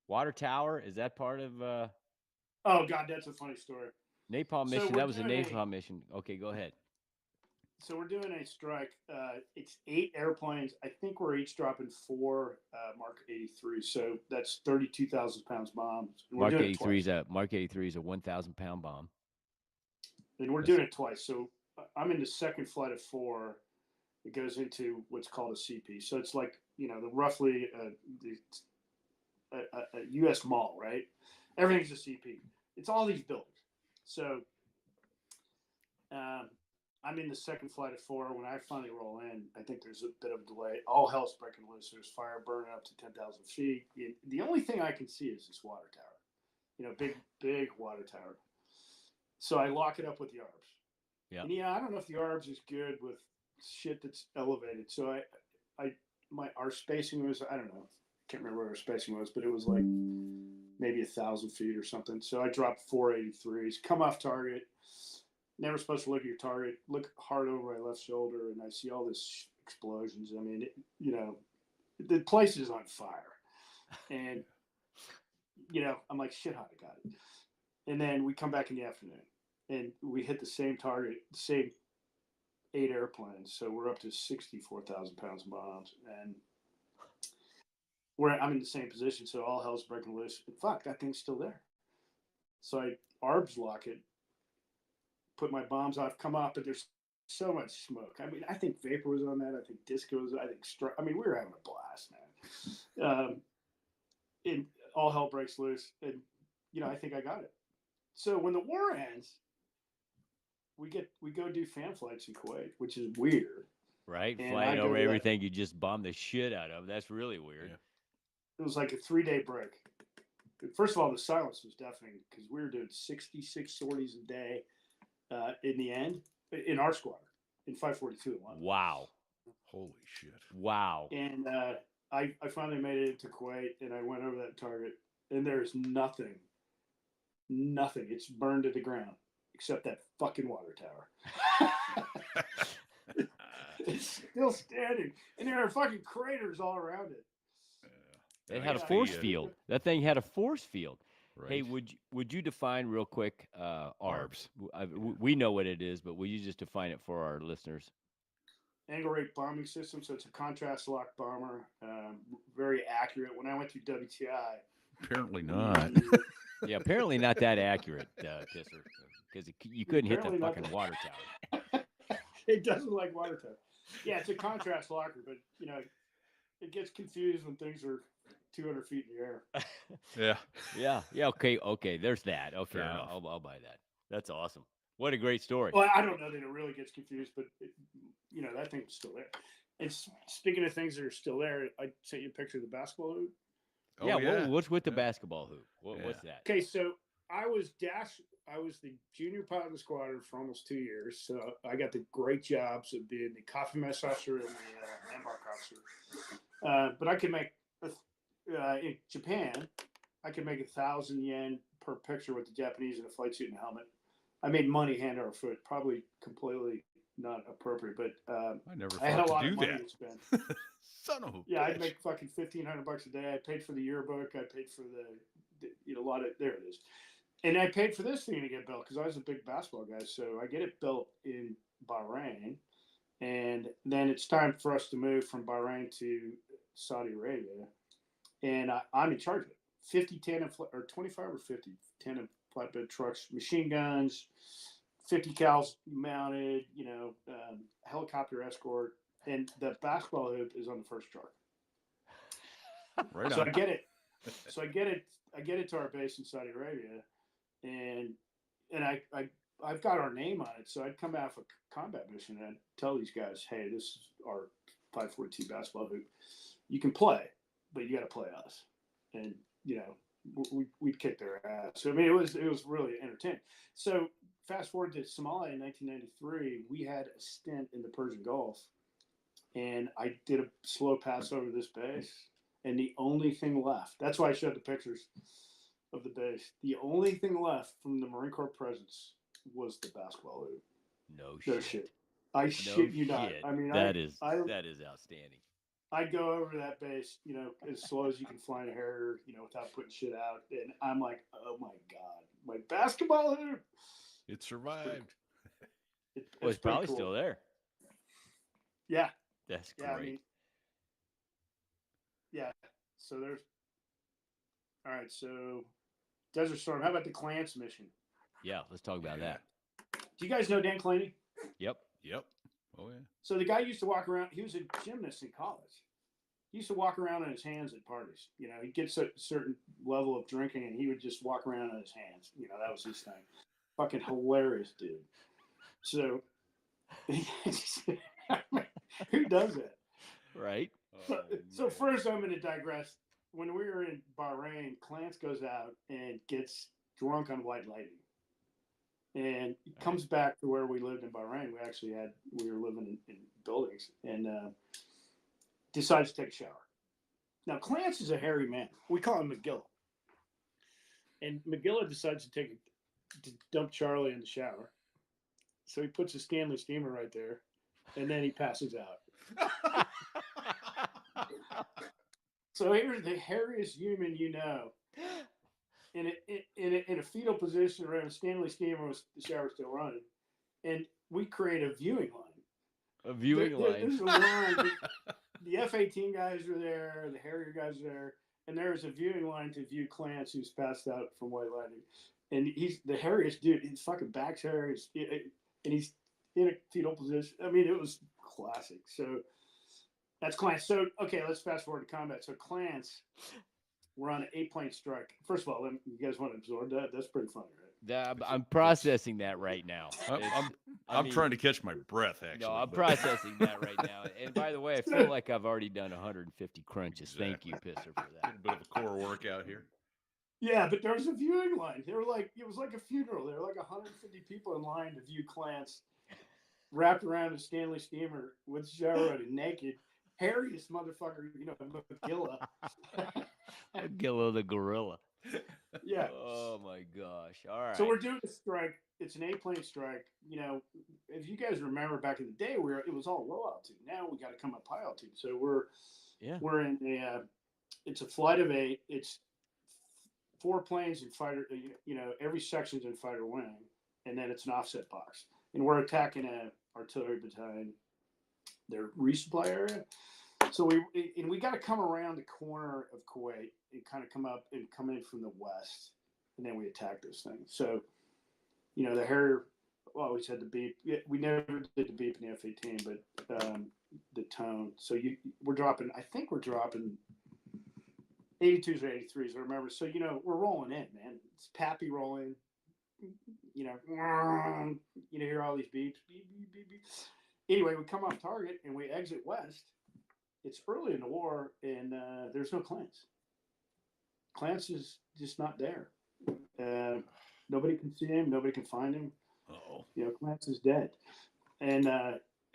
Water Tower, is that part of Oh God, that's a funny story. napalm So mission? we're That was a doing napalm mission. Okay, go ahead. So we're doing a strike. It's 8 airplanes. I think we're each dropping 4 Mark 83. So that's 32,000 pounds bombs. And Mark we're doing 83 it twice. Mark 83 is a 1,000-pound bomb. And we're doing it twice. So I'm in the second flight of 4. It goes into what's called a CP. So it's like roughly a U.S. mall, right? Everything's a CP. It's all these buildings. So I'm in the second flight of 4. When I finally roll in, I think there's a bit of a delay. All hell's breaking loose. There's fire burning up to 10,000 feet. The only thing I can see is this water tower, big water tower. So I lock it up with the ARBs. Yeah. And I don't know if the ARBs is good with shit that's elevated. So our spacing was, I don't know, can't remember what our spacing was, but it was like maybe 1,000 feet or something. So I dropped 483s, come off target. Never supposed to look at your target. Look hard over my left shoulder, and I see all this explosions. I mean, the place is on fire, and I'm like, shit, hot, I got it. And then we come back in the afternoon, and we hit the same target, the same 8 airplanes. So we're up to 64,000 pounds of bombs, and I'm in the same position. So all hell's breaking loose. And fuck, that thing's still there. So I ARBs lock it. Put my bombs off, come off, but there's so much smoke. I mean, I think Vapor was on that. I think Disco was. We were having a blast, man. And all hell breaks loose, and I think I got it. So when the war ends, we go do fan flights in Kuwait, which is weird. Right, And flying I go over to that- everything you just bombed the shit out of. That's really weird. Yeah. It was like a 3-day break. First of all, the silence was deafening because we were doing 66 sorties a day. In the end, in our squadron, in 542 at once. Wow. Holy shit. Wow. And I finally made it into Kuwait, and I went over that target, and there's nothing. It's burned to the ground except that fucking water tower. It's still standing, and there are fucking craters all around it. It had a Yeah, force yeah. field. That thing had a force field. Right. Hey, would you define real quick ARBs? ARBs. We know what it is, but will you just define it for our listeners? Angle rate bombing system, so it's a contrast lock bomber, very accurate. When I went through WTI, Apparently not. Yeah, apparently not that accurate, Pisser, because you couldn't hit the Apparently not fucking that- water tower. It doesn't like water tower. Yeah, it's a contrast locker, but it gets confused when things are 200 feet in the air. Yeah. Yeah. Okay. There's that. Okay, Fair enough. I'll buy that. That's awesome. What a great story. Well, I don't know that it really gets confused, but that thing was still there. And speaking of things that are still there, I sent you a picture of the basketball hoop. Oh, yeah. What's with the Yeah. basketball hoop? What's that? Okay, so I was the junior pilot of the squadron for almost 2 years. So I got the great jobs of being the coffee mess officer and the embark officer. But I could make in Japan, I could make 1,000 yen per picture with the Japanese in a flight suit and helmet. I made money hand over foot, probably completely not appropriate, but I never I had a thought lot to of do money that. to spend. Son of a Yeah, I'd bitch. make fucking $1,500 a day. I paid for the yearbook. I paid for a lot of, there it is. And I paid for this thing to get built because I was a big basketball guy. So I get it built in Bahrain. And then it's time for us to move from Bahrain to Saudi Arabia. And I'm in charge of it. 50, 10, or 25 or 50, 10 flatbed trucks, machine guns, 50 cals mounted, helicopter escort, and the basketball hoop is on the first truck. Right So on. I get it. So I get it to our base in Saudi Arabia, and I've got our name on it. So I'd come out for combat mission and I'd tell these guys, hey, this is our 542 basketball hoop. You can play, but you got to play us. And we'd kick their ass. So I mean, it was really entertaining. So fast forward to Somalia in 1993, we had a stint in the Persian Gulf, and I did a slow pass over this base, and the only thing left. That's why I showed the pictures of the base. The only thing left from the Marine Corps presence was the basketball hoop. No shit. I No shit you not. shit. I mean, that is outstanding. I'd go over that base, as slow as you can fly in a Harrier, without putting shit out. And I'm like, oh my God, my basketball hoop. It survived. It's probably cool. still there. Yeah. That's Yeah. great. So there's, all right. So Desert Storm, how about the Clance mission? Yeah, let's talk about that. Do you guys know Dan Claney? Yep. Oh yeah. So the guy used to walk around. He was a gymnast in college. He used to walk around on his hands at parties. He'd get a certain level of drinking, and he would just walk around on his hands. That was his thing. Fucking hilarious, dude. So, who does that? Right. So first, I'm going to digress. When we were in Bahrain, Clance goes out and gets drunk on white lightning. And he comes back to where we lived in Bahrain. We were living in buildings, and decides to take a shower. Now, Clance is a hairy man. We call him McGilla. And McGilla decides to dump Charlie in the shower. So he puts a Stanley steamer right there, and then he passes out. So here's the hairiest human in a fetal position around a Stanley steamer with the shower still running, and we create a viewing line. A viewing line. There's a line. The F-18 guys are there, the Harrier guys are there, and there's a viewing line to view Clance, who's passed out from white lightning, and he's the hairiest dude. His fucking back's hairy, and he's in a fetal position. I mean, it was classic. So that's Clance. So okay, let's fast forward to combat. So Clance. We're on an 8-plane strike. First of all, you guys want to absorb that? That's pretty funny, right? I'm processing that right now. I'm trying to catch my breath, actually. No, I'm processing that right now. And by the way, I feel like I've already done 150 crunches. Exactly. Thank you, Pisser, for A that. little bit of a core workout here. Yeah, but there was a viewing line. It was like a funeral. There were like 150 people in line to view Clance wrapped around a Stanley steamer with shower and naked. Hairiest motherfucker, McGilla. Gillo the gorilla. Yeah. Oh my gosh. All right. So we're doing a strike. It's an 8-plane strike. If you guys remember back in the day, it was all low altitude. Now we got to come up high altitude. So we're in it's a flight of 8. It's 4 planes in fighter. Every section's in fighter wing, and then it's an offset box. And we're attacking an artillery battalion, their resupply area. So we got to come around the corner of Kuwait and kind of come up and come in from the west, and then we attack this thing. So, the Harrier always had the beep. We never did the beep in the F-18, but the tone. So we're dropping. I think we're dropping 82s or 83s. I remember. So we're rolling in, man. It's Pappy rolling. You hear all these beeps, beep, beep, beep, beep. Anyway, we come off target and we exit west. It's early in the war, and there's no Clance. Clance is just not there. Nobody can see him. Nobody can find him. Uh-oh. Clance is dead. And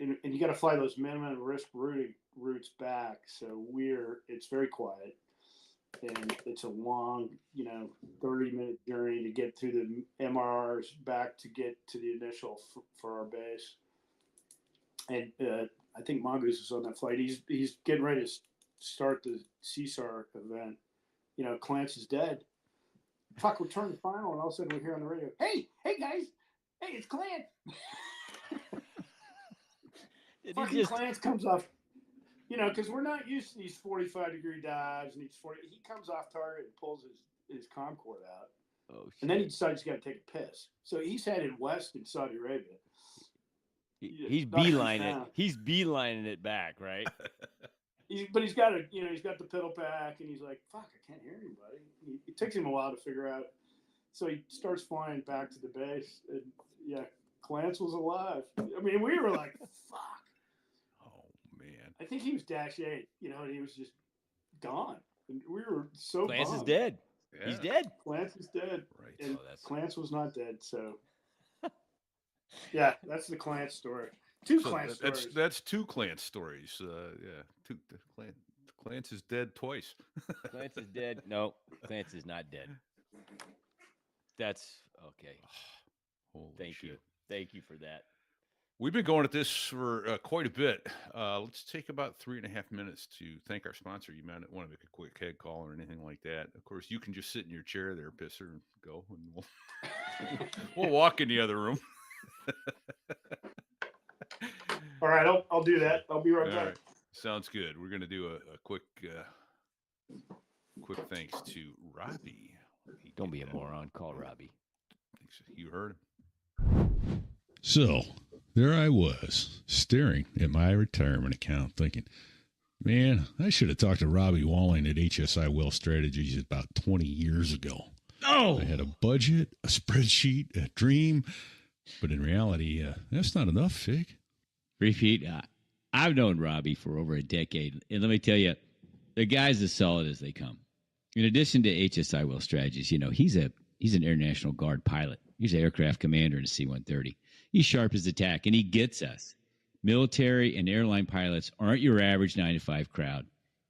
you got to fly those minimum risk routes back. So it's very quiet. And it's a long, 30-minute journey to get through the MRRs back to get to the initial for our base. And I think Mongoose is on that flight. He's getting ready to start the CSAR event. Clance is dead. Fuck, we're turning final, and all of a sudden we hear on the radio, hey guys, hey, it's Clance. Fucking Clance comes off, because we're not used to these 45-degree dives and he comes off target and pulls his comm cord out. Oh, And then he decides he's got to take a piss. So he's headed west in Saudi Arabia. He's About to beelining it. town. He's beelining it back, right? But he's got he's got the pedal pack, and he's like, "Fuck, I can't hear anybody." It takes him a while to figure out. So he starts flying back to the base, and yeah, Clance was alive. I mean, we were like, "Fuck." Oh man. I think he was Dash 8, and he was just gone. And we were so Clance is bummed. dead. Yeah. He's dead. Clance is dead. Right. And Oh, that's- Clance was not dead. So, yeah, that's the Clance story. Two So Clance stories. that's two Clance stories. Yeah, Clance is dead twice. Clance is dead. No, Clance is not dead. That's okay. Holy Thank shit. you. Thank you for that. We've been going at this for quite a bit. Let's take about 3.5 minutes to thank our sponsor. You might want to make a quick head call or anything like that. Of course, you can just sit in your chair there, Pisser, and go, and we'll walk in the other room. All right, I'll do that. I'll be right All back. right. Sounds good. We're going to do a quick thanks to Robbie. Don't be a moron. Call Robbie. You heard him. So there I was, staring at my retirement account, thinking, man, I should have talked to Robbie Walling at HSI Wealth Strategies about 20 years ago. Oh, I had a budget, a spreadsheet, a dream, but in reality, that's not enough, Fig. Repeat. I've known Robbie for over a decade, and let me tell you, the guy's as solid as they come. In addition to HSI Wealth Strategies, he's an Air National Guard pilot. He's an aircraft commander in a C-130. He's sharp as a tack, and he gets us. Military and airline pilots aren't your average 9-to-5 crowd,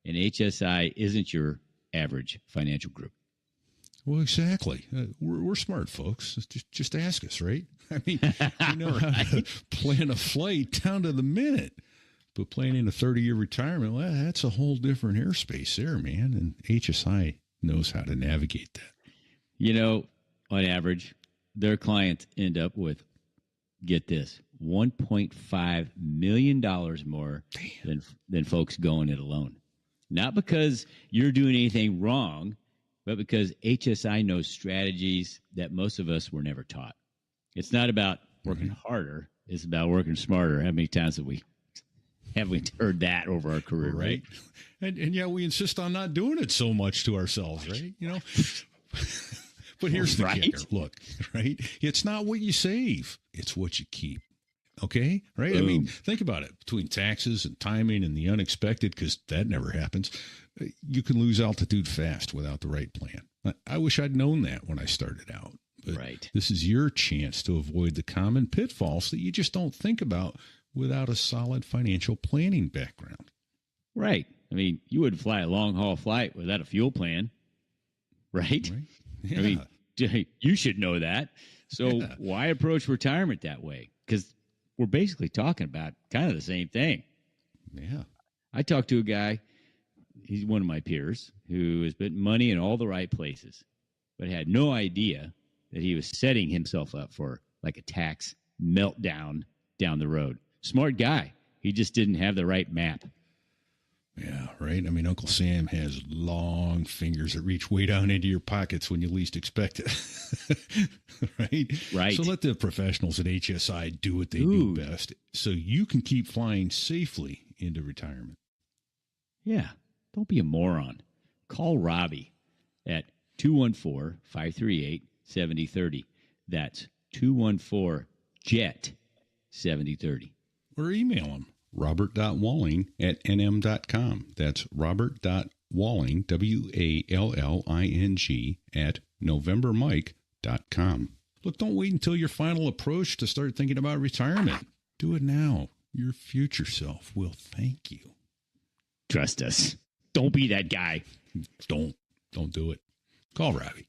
and HSI isn't your average financial group. Well, exactly. We're smart folks. Just ask us, right? I mean, we know how to plan a flight down to the minute. But planning a 30-year retirement, well, that's a whole different airspace there, man. And HSI knows how to navigate that. On average, their clients end up with, get this, $1.5 million more than folks going it alone. Not because you're doing anything wrong, but because HSI knows strategies that most of us were never taught. It's not about working harder. It's about working smarter. How many times have we heard that over our career, right? And yet we insist on not doing it so much to ourselves, right? But here's the kicker. Look, right? It's not what you save. It's what you keep. Okay? Right? Boom. I mean, think about it. Between taxes and timing and the unexpected, because that never happens, you can lose altitude fast without the right plan. I wish I'd known that when I started out. But Right. This is your chance to avoid the common pitfalls that you just don't think about without a solid financial planning background. Right. I mean, you wouldn't fly a long-haul flight without a fuel plan, right? Yeah. I mean, you should know that. So why approach retirement that way? Because we're basically talking about kind of the same thing. Yeah. I talked to a guy, he's one of my peers, who has put money in all the right places, but had no idea that he was setting himself up for like a tax meltdown down the road. Smart guy. He just didn't have the right map. Yeah, right. I mean, Uncle Sam has long fingers that reach way down into your pockets when you least expect it. Right? Right. So let the professionals at HSI do what they do best so you can keep flying safely into retirement. Yeah. Don't be a moron. Call Robbie at 214-538-7030. That's 214-JET-7030. Or email him, robert.walling@nm.com. That's robert.walling, WALLING, @novembermike.com. Look, don't wait until your final approach to start thinking about retirement. Do it now. Your future self will thank you. Trust us. Don't be that guy. Don't do it. Call Robbie.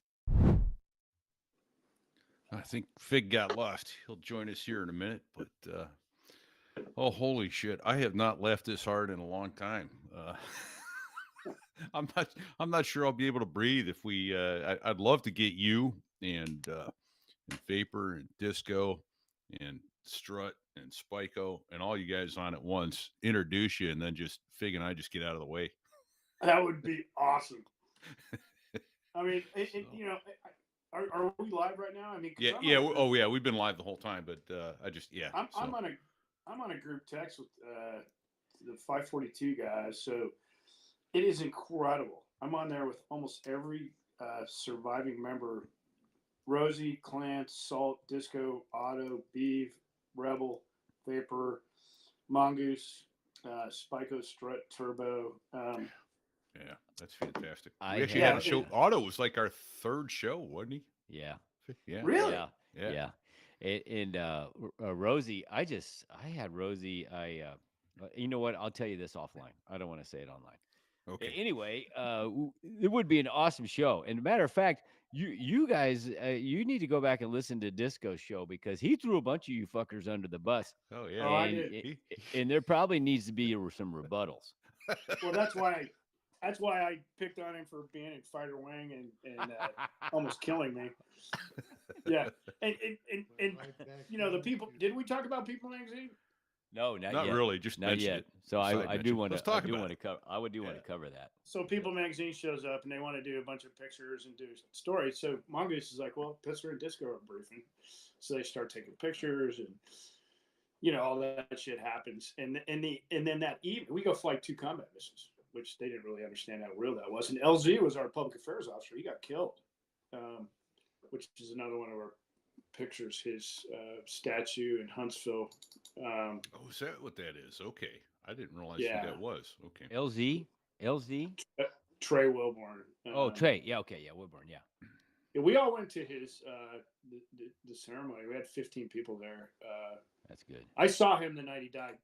I think Fig got lost. He'll join us here in a minute, but oh, holy shit! I have not laughed this hard in a long time. I'm not sure I'll be able to breathe if we. I'd love to get you and Vapor and Disco and Strut and Spyco and all you guys on at once, introduce you, and then just Fig and I just get out of the way. That would be awesome. I mean, Are we live right now? I mean, 'cause Yeah, I'm yeah. on a group- Oh, yeah. We've been live the whole time, but I just I'm so. I'm on a group text with the 542 guys, so it is incredible. I'm on there with almost every surviving member: Rosie, Clant, Salt, Disco, Otto, Beeve, Rebel, Vapor, Mongoose, Spiko, Strut, Turbo. Yeah, that's fantastic. I We actually had- had a show. Otto was like our third show, wasn't he? Yeah. Yeah. Really? Yeah. Yeah. Yeah. Rosie, I had Rosie. You know what? I'll tell you this offline. I don't want to say it online. Okay. Anyway, it would be an awesome show. And matter of fact, you guys, you need to go back and listen to Disco's show because he threw a bunch of you fuckers under the bus. Oh yeah. Oh, I and, did. and there probably needs to be some rebuttals. Well, that's why I picked on him for being in Fighter Wing and almost killing me. Yeah, and you know the people. Did we talk about People Magazine? No, not Not yet. really. Just Not mention yet. it. So Side I do mention. want Let's to. talk I do about want it. to cover. I would do want Yeah. to cover that. So People Magazine shows up and they want to do a bunch of pictures and do stories. So Mongoose is like, well, Pisser and Disco are briefing. So they start taking pictures and you know all that shit happens. And then that evening we go fly 2 combat missions, which they didn't really understand how real that was. And LZ was our public affairs officer. He got killed, which is another one of our pictures. His statue in Huntsville. Oh, is that what that is? Okay. I didn't realize Yeah. who that was. Okay. LZ. Trey Wilborn. Oh, Trey. Yeah. Okay. Yeah. Woodburn. Yeah. Yeah, we all went to his the ceremony. We had 15 people there. That's good. I saw him the night he died.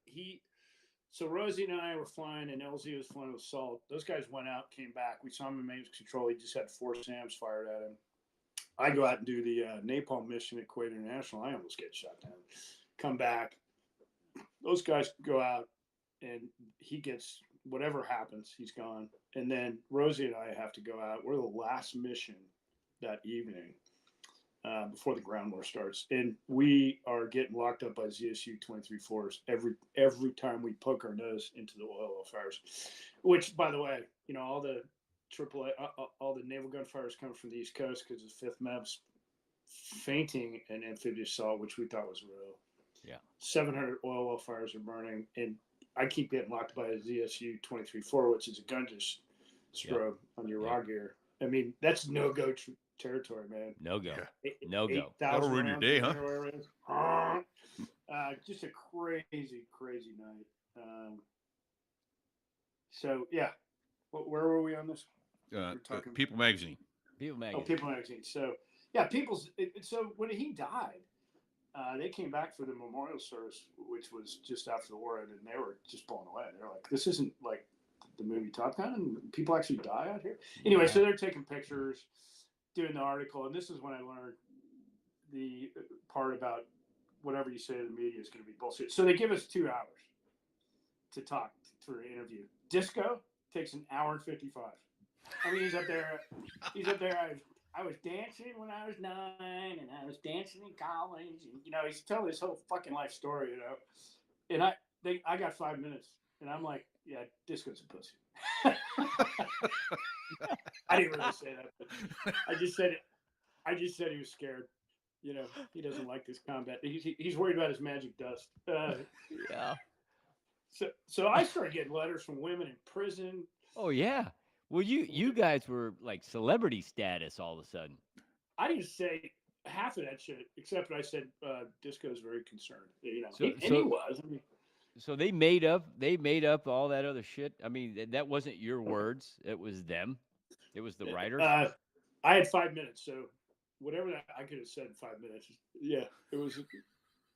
So Rosie and I were flying, and LZ was flying with Salt. Those guys went out, came back. We saw him in main control. He just had 4 SAMs fired at him. I go out and do the napalm mission at Kuwait International. I almost get shot down. Come back. Those guys go out, and he gets whatever happens. He's gone. And then Rosie and I have to go out. We're the last mission that evening before the ground war starts, and we are getting locked up by ZSU 23-4s every time we poke our nose into the oil well fires. Which, by the way, you know all the AAA, all the naval gunfires come from the East Coast because the 5th MEB's fainting an amphibious assault, which we thought was real. Yeah, 700 oil well fires are burning, and I keep getting locked by a ZSU 23-4, which is a gun just strobe on your raw gear. I mean, that's no-go territory, man. No go. Yeah. No go. That'll ruin your day, huh? Just a crazy night. So yeah, where were we on this? talking- People Magazine. People Oh, Magazine. People Magazine. So yeah, so when he died, they came back for the memorial service, which was just after the war ended, and they were just blown away. They're like, "This isn't like the movie Top Gun, and people actually die out here." Anyway, so they're taking pictures, doing the article, and this is when I learned the part about whatever you say to the media is going to be bullshit. So they give us 2 hours to talk for an interview. Disco takes an hour and 55. I mean, he's up there. I was dancing when I was 9, and I was dancing in college, and you know, he's telling his whole fucking life story, you know. And I got 5 minutes, and I'm like, yeah, Disco's a pussy. I didn't really say that, but I just said it. I just said he was scared. You know, he doesn't like this combat. He's worried about his magic dust. Yeah. So I started getting letters from women in prison. Oh yeah. Well, you guys were like celebrity status all of a sudden. I didn't say half of that shit, except I said Disco's very concerned. You know, So- he so- was. I mean, So they made up all that other shit. I mean, that wasn't your words. It was them. It was the writers. I had 5 minutes, so whatever that I could have said in 5 minutes. Yeah, it was.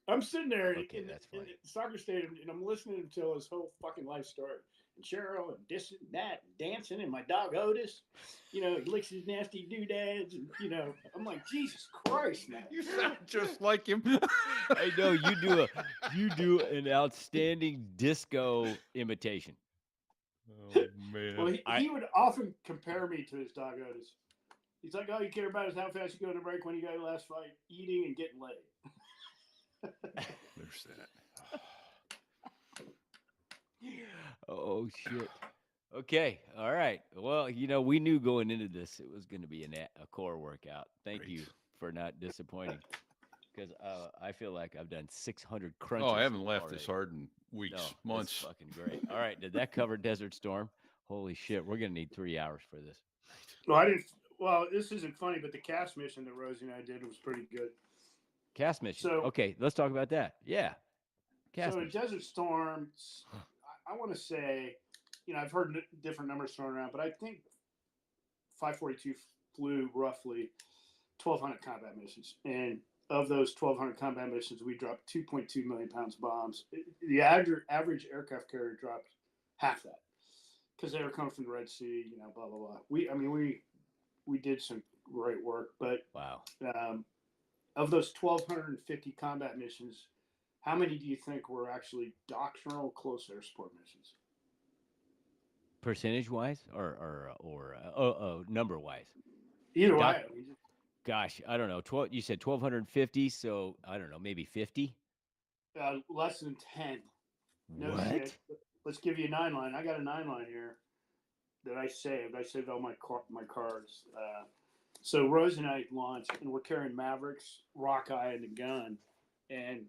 I'm sitting there Okay, in that's the funny. soccer stadium, and I'm listening to his whole fucking life story. And Cheryl and this and that, and dancing, and my dog Otis, you know, he licks his nasty doodads, and you know, I'm like, Jesus Christ, man. You sound just like him. I know you do an outstanding Disco imitation. Oh man. Well, he would often compare me to his dog Otis. He's like, all you care about is how fast you go to break when you got your last fight, eating and getting laid. There's that. Oh shit. Okay. All right. Well, we knew going into this it was going to be a core workout. Thank you Great. for not disappointing. Because I feel like I've done 600 Oh, I crunches haven't laughed this already. hard in weeks, No, that's months. fucking great. All right. Did that cover Desert Storm? Holy shit. We're going to need 3 hours for this. Well, I didn't. Well, this isn't funny, but the cast mission that Rosie and I did was pretty good. Cast mission. So, Okay. Let's talk about that. Yeah. Cast so in mission. Desert Storm, I want to say, I've heard different numbers thrown around, but I think 542 flew roughly 1,200 combat missions, and of those 1,200 combat missions, we dropped 2.2 million pounds of bombs. The average aircraft carrier dropped half that because they were coming from the Red Sea, blah blah blah. We did some great work, but Wow. of those 1,250 combat missions, how many do you think were actually doctrinal close air support missions? Percentage wise or number wise? Either Doc, way, gosh, I don't know. 12. You said 1,250, so I don't know, maybe 50. less than 10. No What? shit. Let's give you a 9-line. I got a 9-line here that I saved. I saved all my cards. So Rose and I launched, and we're carrying Mavericks, Rockeye, and the gun, and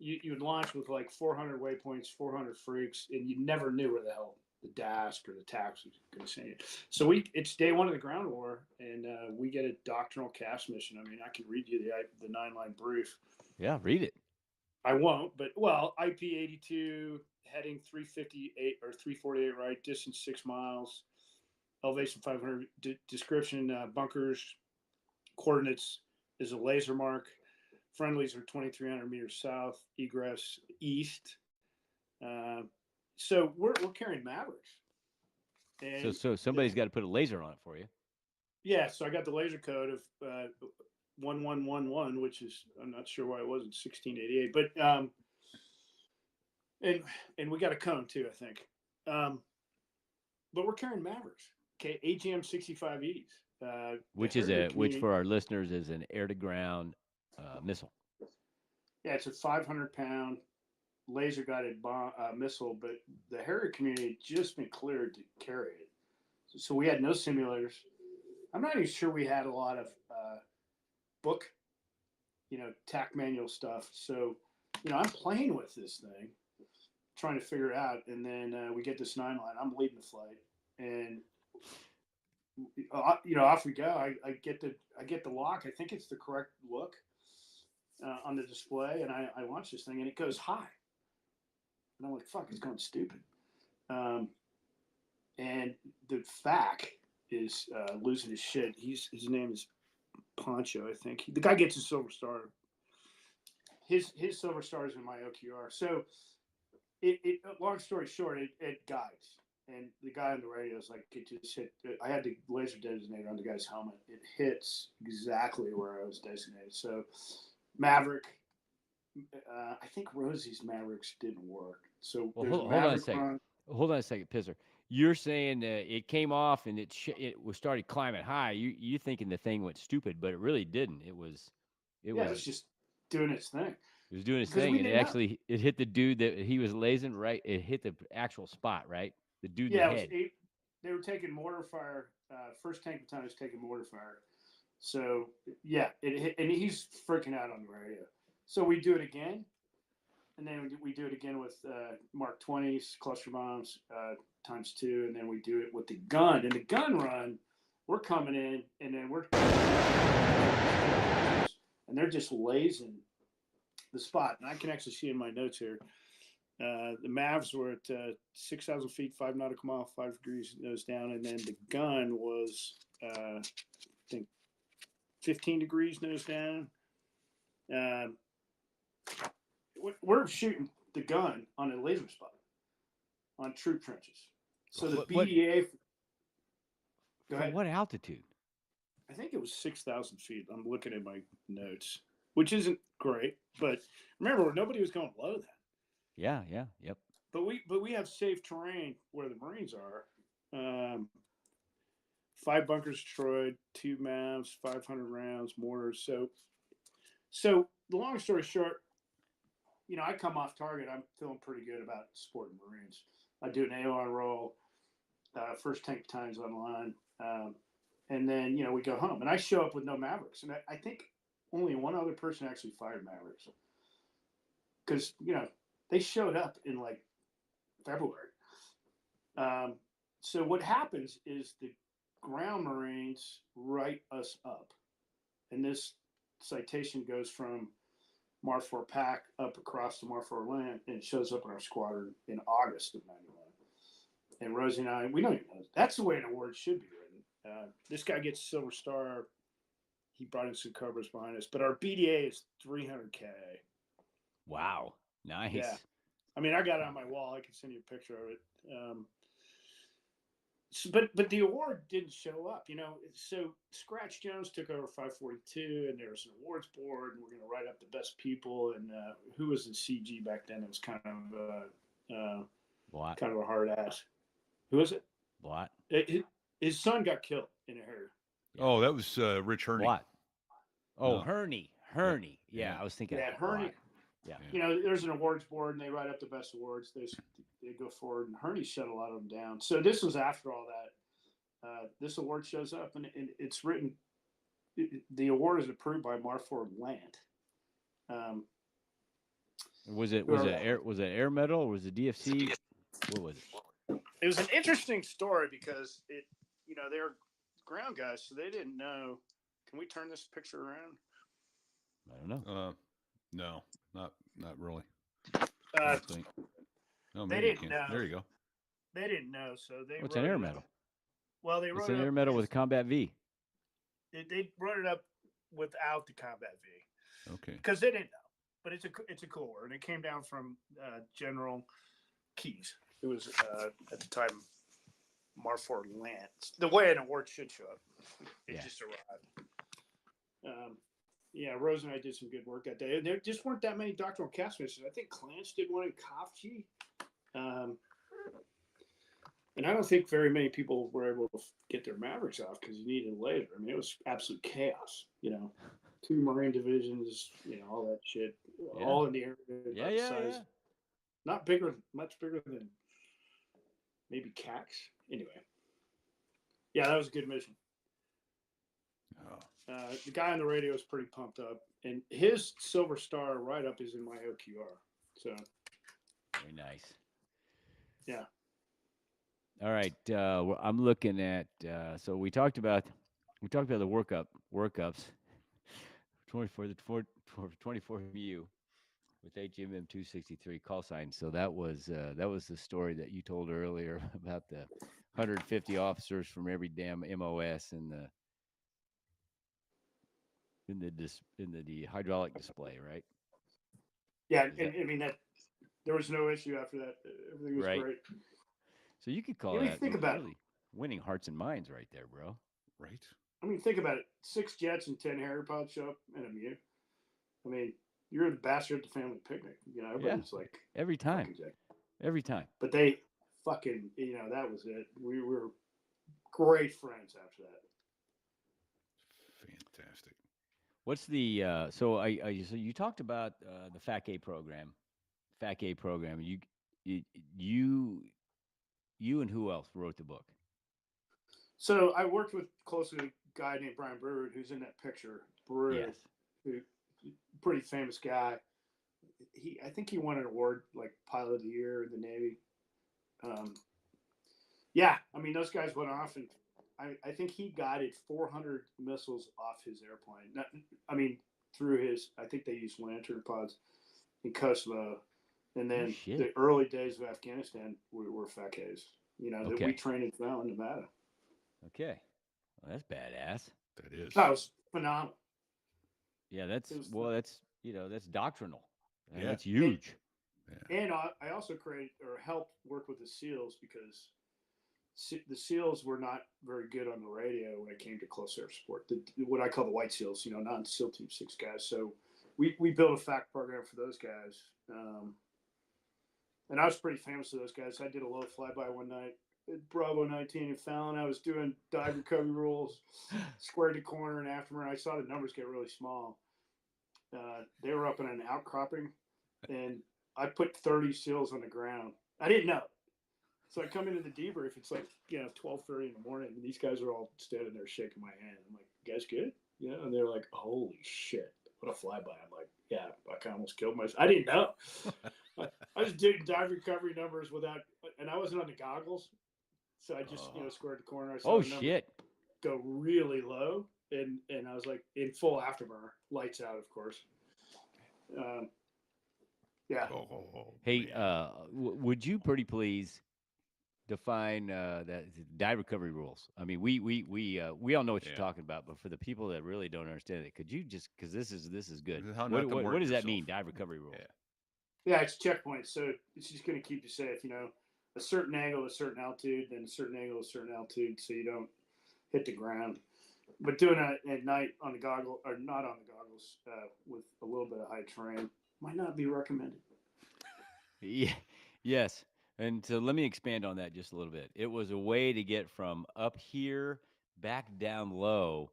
you would launch with like 400 waypoints, 400 freaks, and you never knew where the hell the DASC or the TAX was going to send you. So it's day one of the ground war, and we get a doctrinal cast mission. I mean, I can read you the 9-line brief. Yeah, read it. I won't, but IP 82, heading 358 or 348 right, distance 6 miles, elevation 500. Description: bunkers, coordinates is a laser mark. Friendlies are 2,300 meters south. Egress east. So we're carrying Mavericks. And So somebody's got to put a laser on it for you. yeah, so I got the laser code of 1111, which is, I'm not sure why it wasn't 1688, but and we got a cone too, I think. But we're carrying Mavericks. Okay, AGM 65Es. Which for our listeners is an air to ground missile. Yeah, it's a 500-pound laser guided missile, but the Harrier community had just been cleared to carry it. So we had no simulators. I'm not even sure we had a lot of book, TAC manual stuff. So, I'm playing with this thing, trying to figure it out. And then we get this 9-line. I'm leading the flight. And, off we go. I get the lock. I think it's the correct look on the display. And I launch this thing, and it goes high. And I'm like, fuck, it's going stupid. And the FAC is losing his shit. His name is Poncho, I think. The guy gets a silver star. His silver star is in my OQR. So, it long story short, it guides. And the guy on the radio is like, it just hit. I had the laser designator on the guy's helmet. It hits exactly where I was designated. So, Maverick. I think Rosie's Mavericks didn't work. So hold on a second. Hold on a second, Pisser. You're saying it came off and it was started climbing high. You thinking the thing went stupid, but it really didn't. It was just doing its thing. It was doing its thing, and it hit the dude that he was lasing. Right, it hit the actual spot. Right, the dude in the head. They were taking mortar fire. First tank battalion was taking mortar fire. So yeah, it hit, and he's freaking out on the radio. So we do it again, and then we do it again with Mark 20s, cluster bombs ×2, and then we do it with the gun. And the gun run, we're coming in, and then and they're just lasing the spot. And I can actually see in my notes here, the Mavs were at 6,000 feet, 5 nautical mile, 5 degrees nose down, and then the gun was, I think, 15 degrees nose down. We're shooting the gun on a laser spot on troop trenches. So the BDA. Go ahead. What altitude? I think it was 6,000 feet. I'm looking at my notes, which isn't great, but remember, nobody was going below that. Yeah, yep. But we have safe terrain where the Marines are. 5 bunkers destroyed, 2 Mavs, 500 rounds, mortars. So the long story short, I come off target. I'm feeling pretty good about supporting Marines. I do an AOR roll. First Tank Times online. And then, we go home. And I show up with no Mavericks. And I think only one other person actually fired Mavericks. Because, they showed up in like February. So what happens is the ground Marines write us up. And this citation goes from Marfor Pac up across the Marfor land, and it shows up in our squadron in August of 91. And Rosie and I, we don't even know. That's the way an award should be written. This guy gets Silver Star. He brought in some Cobras behind us. But our BDA is 300K. Wow. Nice. Yeah. I mean, I got it on my wall. I can send you a picture of it. But the award didn't show up, So Scratch Jones took over 542, and there was an awards board, and we're going to write up the best people. And who was in CG back then? It was kind of a hard ass. Who was it? What? His son got killed in a hair. Oh, that was Rich Herney. What? Oh, No. Herney. Yeah, I was thinking. Yeah, Herney. Yeah. There's an awards board, and they write up the best awards. They go forward, and Herney shut a lot of them down. So this was after all that. This award shows up, and it's written. The award is approved by Marfor Land. Was it air medal or was it DFC? What was it? It was an interesting story because they're ground guys, so they didn't know. Can we turn this picture around? I don't know. No, not really. No, they maybe you didn't can. know. There you go. They didn't know, so they. What's an air medal? Well, they wrote it's an air medal with Combat V. They wrote it up without the Combat V. Okay. Because they didn't know, but it's a cool word. It came down from General Keyes. It was at the time Marfor Land. The way an award should show up. It just arrived. Rose and I did some good work that day. There just weren't that many doctoral cast missions. I think Clance did one in Kafji. And I don't think very many people were able to get their Mavericks off because you needed a laser. I mean, it was absolute chaos. 2 Marine divisions, all that shit, all in the area. Yeah. Not bigger, much bigger than maybe CAX. Anyway, that was a good mission. Oh. The guy on the radio is pretty pumped up, and his Silver Star write-up is in my OQR. So very nice. Yeah. All right. I'm looking at. So we talked about the workups. 24 MU with HMM 263 call sign. So that was the story that you told earlier about the 150 officers from every damn MOS and the hydraulic display, right? Yeah, and I mean that there was no issue after that. Everything was great. So you could call that think about really winning hearts and minds right there, bro. Right. I mean, think about it. 6 jets and 10 Harrier pods show up in a MU. I mean, you're the bastard at the family picnic. Everybody's like every time. Every time. But they fucking, that was it. We were great friends after that. Fantastic. What's the so you talked about the FAC-A program. FAC-A program. You and who else wrote the book? So I worked with closely a guy named Brian Brewer, who's in that picture. Brewer, yes. Who, pretty famous guy. I think he won an award like Pilot of the Year in the Navy. I mean, those guys went off, and I think he guided 400 missiles off his airplane. Through his. I think they used Lantern pods in Kosovo. And then the early days of Afghanistan were FAC-As, that we trained in Fallon, Nevada. Okay. Well, that's badass. That is. That was phenomenal. Yeah, that's doctrinal. Yeah. That's huge. And I also helped work with the SEALs because the SEALs were not very good on the radio when it came to close air support. What I call the White SEALs, not SEAL Team 6 guys. So we built a FAC program for those guys. And I was pretty famous to those guys. I did a low flyby one night at Bravo 19 in Fallon. I was doing dive recovery rules, square to corner and afterburn. I saw the numbers get really small. They were up in an outcropping, and I put 30 SEALs on the ground. I didn't know. So I come into the debrief. It's like 12:30 in the morning, and these guys are all standing there shaking my hand. I'm like, "You guys good?" And they're like, "Holy shit, what a flyby!" I'm like, "Yeah, I almost killed myself. I didn't know. I was doing dive recovery numbers without, and I wasn't on the goggles, so I just squared the corner. I saw Oh the number shit! go really low, and I was like in full afterburner, lights out, of course. Yeah. Hey, would you pretty please define that dive recovery rules? I mean, we all know what you're talking about, but for the people that really don't understand it, could you just, because this is good. How not to What work does that yourself. mean? Dive recovery rules. Yeah, it's checkpoints. So it's just going to keep you safe. A certain angle, a certain altitude, then a certain angle, a certain altitude, so you don't hit the ground. But doing it at night on the goggle, or not on the goggles, with a little bit of high terrain might not be recommended. Yeah. Yes. And so let me expand on that just a little bit. It was a way to get from up here back down low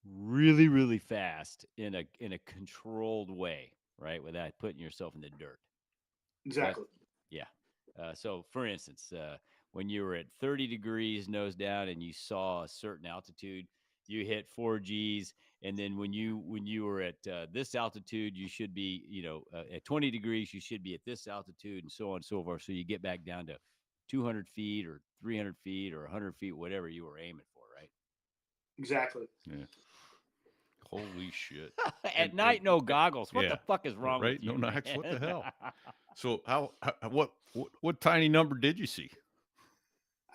really, really fast in a controlled way, right? Without putting yourself in the dirt. Exactly. Yeah. So for instance, when you were at 30 degrees nose down and you saw a certain altitude, you hit 4Gs. And then when you were at this altitude, you should be, at 20 degrees, you should be at this altitude, and so on and so forth. So you get back down to 200 feet or 300 feet or 100 feet, whatever you were aiming for, right? Exactly. Yeah. Holy shit. At night, no goggles. What the fuck is wrong right? with you? No knocks. Man? What the hell? So what tiny number did you see?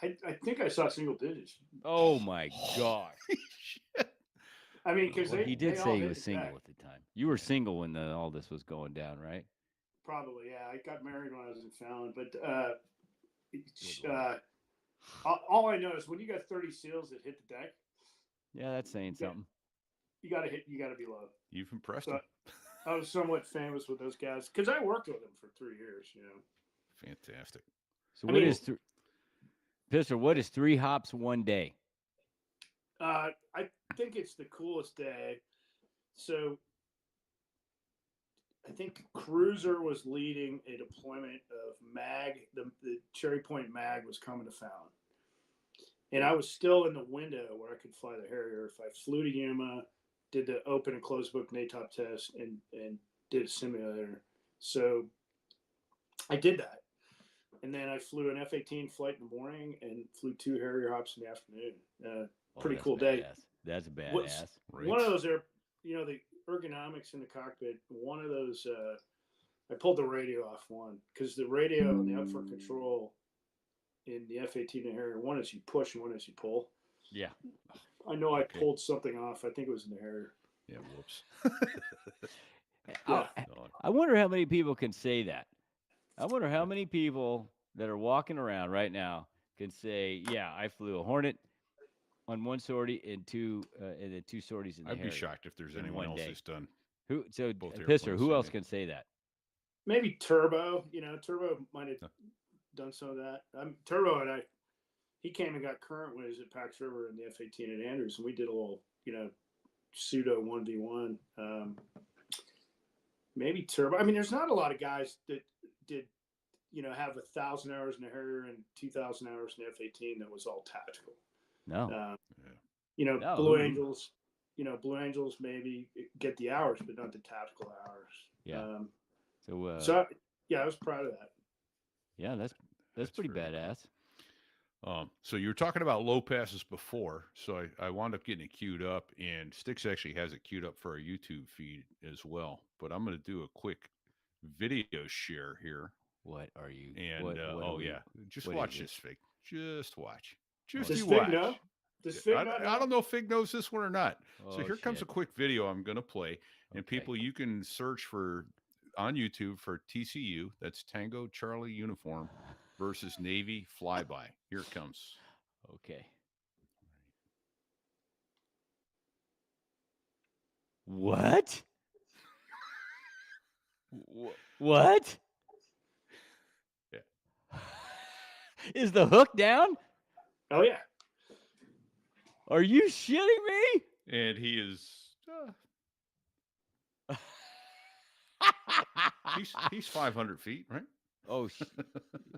I think I saw single digits. Oh my gosh. Shit. I mean, because Well, he did they all say he hit was the single deck. at the time. You were single when all this was going down, right? Probably, yeah. I got married when I was in Fallon, but all I know is when you got 30 seals that hit the deck, Yeah, that's saying something. you got to be low. You've impressed So him. I was somewhat famous with those guys because I worked with them for 3 years. Fantastic. So what is Pisser? What is 3 hops one day? I think it's the coolest day. So I think Cruiser was leading a deployment of MAG. The Cherry Point MAG was coming to Fallon. And I was still in the window where I could fly the Harrier. If I flew to Yuma, did the open and closed book NATOP test, and did a simulator. So I did that. And then I flew an F-18 flight in the morning and flew 2 Harrier hops in the afternoon. Pretty cool day. That's badass. One of those are, the ergonomics in the cockpit. One of those, I pulled the radio off one because the radio and the upfront control in the F-18 and Harrier, one is you push and one is you pull. Yeah. I know I pulled something off. I think it was in the Harrier. Yeah, whoops. Yeah. I wonder how many people can say that. I wonder how many people that are walking around right now can say, "Yeah, I flew a Hornet on one sortie and then 2 sorties in the I'd Harrier be shocked if there's in anyone one else day." that's done. Who? So both Pisser, airplanes who else Sunday. can say that? Maybe Turbo. Turbo might have done some of that. Turbo and he came and got current when he was at Pax River in the F-18 at Andrews, and we did a little, pseudo 1v1. Maybe Turbo. I mean, there's not a lot of guys that did, have 1,000 hours in the Harrier and 2,000 hours in the F-18 that was all tactical. No. No, Blue Angels. Blue Angels maybe get the hours, but not the tactical hours. Yeah. I was proud of that. Yeah, that's pretty very badass. So you were talking about low passes before, so I wound up getting it queued up, and Styx actually has it queued up for our YouTube feed as well. But I'm going to do a quick video share here. What are you? And just watch this, Fig. Just watch. Does Fig know? Does Fig not know? I don't know if Fig knows this one or not. Oh, so here comes a quick video I'm going to play, and people, you can search on YouTube for TCU. That's Tango Charlie Uniform versus Navy Flyby. Here it comes. Okay. What? What? Yeah. Is the hook down? Oh yeah. Are you shitting me? And he is. He's 500 feet, right? Oh,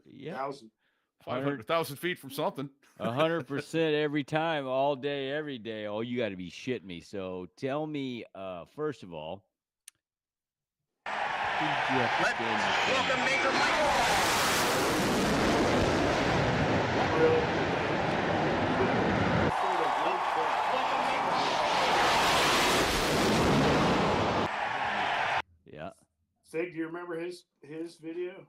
yeah. 1,000. 500,000 feet from something. 100% every time, all day, every day. Oh, you got to be shitting me. So tell me, first of all, who did you have to stand Yeah. Fig, do you remember his video?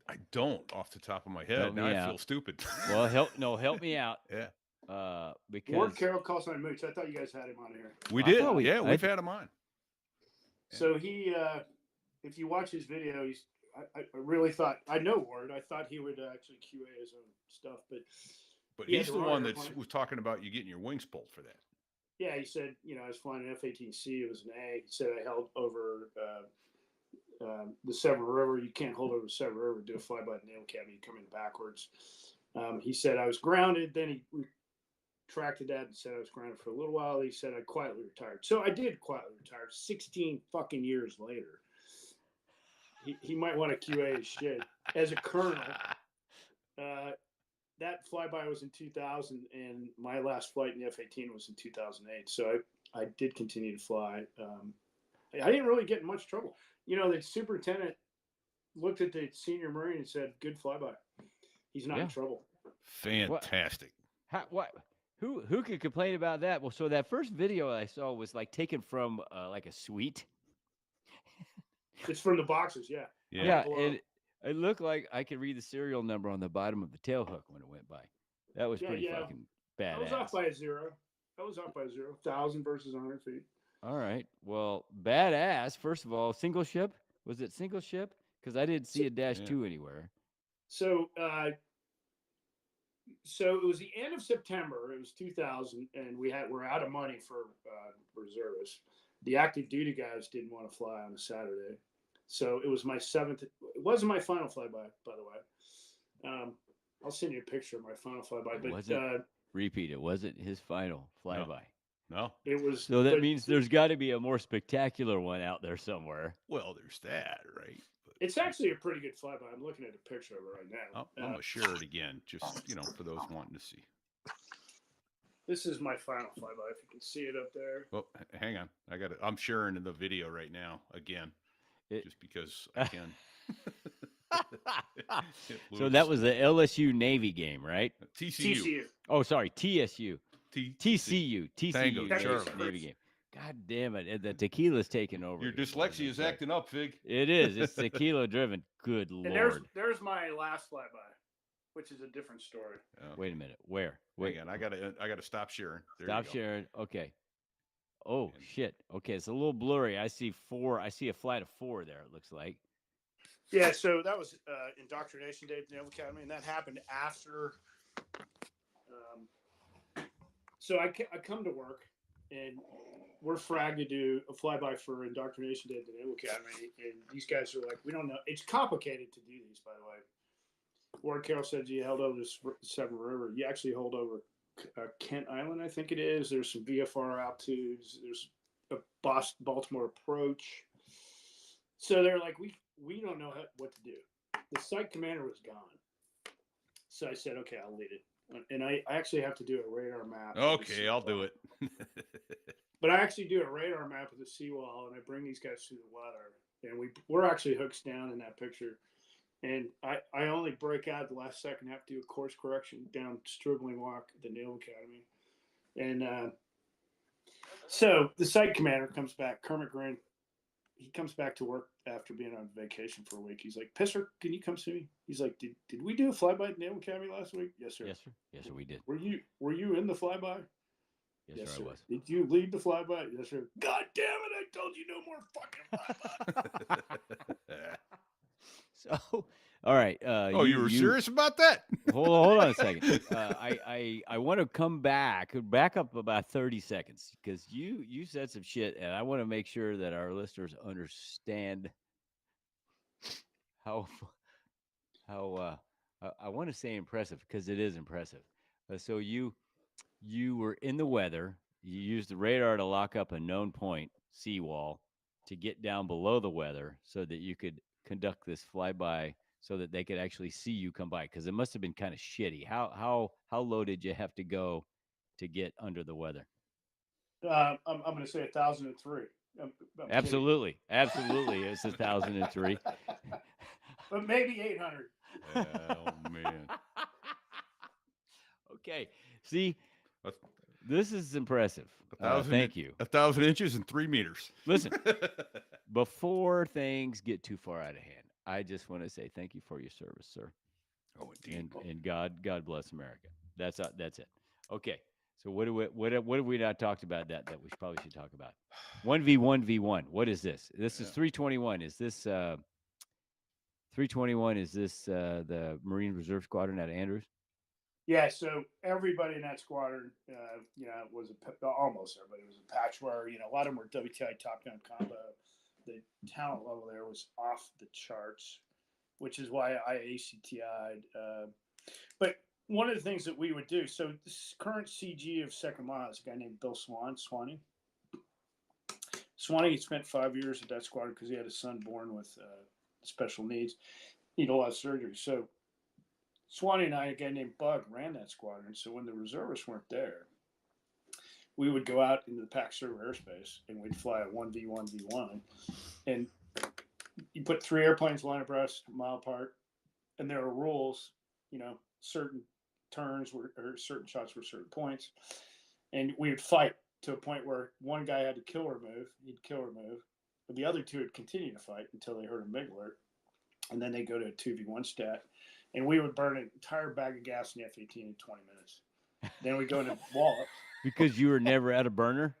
I don't off the top of my head. Help Now me I out. feel stupid. Well, help me out. Yeah. Because Ward Carroll calls on Mooch. I thought you guys had him on here. We I did. thought Yeah, we've had him on. So he, if you watch his video, I really thought, I know Ward. I thought he would actually QA his own stuff, but he's had the the one wrong that airplane. was talking about you getting your wings pulled for that. yeah, he said, I was flying an F-18C. It was an A. He said I held over the Severn River. You can't hold over the Severn River, do a flyby at the Naval Academy. You come in backwards. He said I was grounded. Then he retracted that and said I was grounded for a little while. He said I quietly retired. So I did quietly retire 16 fucking years later. He might want to QA his shit. As a colonel, that flyby was in 2000, and my last flight in the F-18 was in 2008. So I did continue to fly. I didn't really get in much trouble. The superintendent looked at the senior Marine and said, "Good flyby. He's not in trouble." Fantastic. What? Who could complain about that? Well, so that first video I saw was like taken from like a suite. It's from the boxes, yeah. Yeah, it looked like I could read the serial number on the bottom of the tail hook when it went by. That was pretty fucking badass. I was off by a zero. 1,000 versus 100 feet. All right. Well, badass. First of all, single ship. Was it single ship? Because I didn't see a -2 anywhere. So, so it was the end of September. It was 2000, and we're out of money for reservists. The active duty guys didn't want to fly on a Saturday, so it was my 7th. It wasn't my final flyby, by the way. I'll send you a picture of my final flyby. But repeat, it wasn't his final flyby. No. It was. So that means there's got to be a more spectacular one out there somewhere. Well, there's that, right? It's actually a pretty good flyby. I'm looking at a picture of it right now. I'm gonna share it again, just for those wanting to see. This is my final flyby. If you can see it up there. Oh, hang on. I'm sharing the video right now again, just because I can. So that was the LSU Navy game, right? TCU. Oh, sorry, TSU. TCU. Tango, Navy game. God damn it. The tequila's taking over. Your dyslexia is acting up, Fig. It is. It's tequila driven. Good And Lord. there's my last flyby, which is a different story. Wait a minute. Where? Wait, I gotta stop sharing. Stop sharing. Okay. Oh shit. Okay, it's a little blurry. I see a flight of 4 there, it looks like. Yeah, so that was indoctrination day at the Naval Academy, and that happened after. So I come to work, and we're fragged to do a flyby for indoctrination day at the Naval Academy, and these guys are like, "We don't know. It's complicated to do these, by the way." Ward Carroll said you held over the Severn River. You actually hold over Kent Island, I think it is. There's some VFR altitudes. There's a Baltimore approach. So they're like, we don't know what to do. The site commander was gone. So I said, okay, I'll lead it. And I actually have to do a radar map. Okay, I'll do it. But I actually do a radar map of the seawall, and I bring these guys through the water. And we're actually hooks down in that picture. And I only break out at the last second, have to do a course correction down Stribling Walk at the Naval Academy. And so the site commander comes back, Kermit Grant. He comes back to work after being on vacation for a week. He's like, "Pisser, can you come see me?" He's like, "Did we do a flyby at Naval Academy last week?" "Yes, sir." Yes, sir. Yes, sir, we did. Were you in the flyby?" Yes, sir, I was. "Did you lead the flyby?" "Yes, sir." "God damn it, I told you no more fucking flyby." So, all right. You were serious about that? Hold on a second. I want to come back up about 30 seconds because you said some shit, and I want to make sure that our listeners understand how I want to say impressive because it is impressive. So you were in the weather. You used the radar to lock up a known point, seawall, to get down below the weather so that you could conduct this flyby so that they could actually see you come by? Because it must have been kind of shitty. How low did you have to go to get under the weather? I'm going to say 1,003. I'm kidding. Absolutely, it's 1,003. But maybe 800. Oh man. Okay, see, A- this is impressive. 1,000 Thank you. 1,000 inches and 3 meters. Listen, before things get too far out of hand, I just want to say thank you for your service, sir. Oh, indeed. And God bless America. That's it. Okay. So what have we not talked about that we probably should talk about? 1v1v1. What is this? This is 321. Is this 321? Is this the Marine Reserve Squadron out of Andrews? Yeah, so everybody in that squadron, was almost everybody was a patch where, a lot of them were WTI Top Gun combo. The talent level there was off the charts, which is why I ACTI'd. But one of the things that we would do, so this current CG of Second Mile is a guy named Bill Swanee. Swanee spent 5 years at that squadron because he had a son born with special needs, need a lot of surgery. So Swanee and I, a guy named Bug, ran that squadron. So when the reservists weren't there, we would go out into the Pac Server airspace and we'd fly a 1v1v1. And you put 3 airplanes line abreast, a mile apart, and there are rules, certain turns or certain shots were certain points. And we would fight to a point where one guy had to kill or move, he'd kill or move, but the other two would continue to fight until they heard a MIG alert. And then they go to a 2v1 stat. And we would burn an entire bag of gas in the F-18 in 20 minutes. Then we go into Wallop. Because you were never at a burner?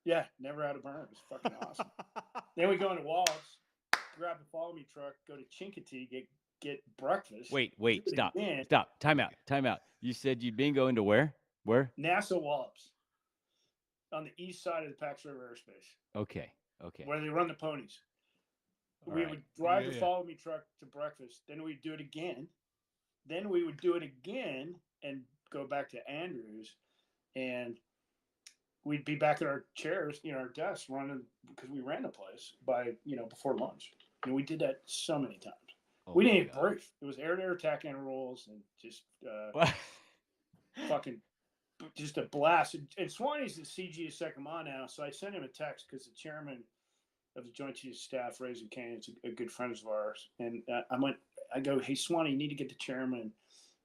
Yeah, never out of burn. It was fucking awesome. Then we go into Wallops, grab the follow me truck, go to Chincoteague, get breakfast. Wait, stop. Time out. You said you'd been going to where? NASA Wallops on the east side of the Pax River airspace. Okay. Where they run the ponies. All we right. would drive the follow me truck to breakfast. Then we'd do it again. Then we would do it again and go back to Andrews, and we'd be back in our chairs, our desks running because we ran the place by, before lunch. And we did that so many times. We didn't even brief. It was air-to-air attack and rules and just fucking just a blast. And Swanee's the CG of Second Mile now, so I sent him a text because the chairman of the Joint Chiefs of Staff, Ray Zucchini, is a good friend of ours. And I go, hey, Swanee, you need to get the chairman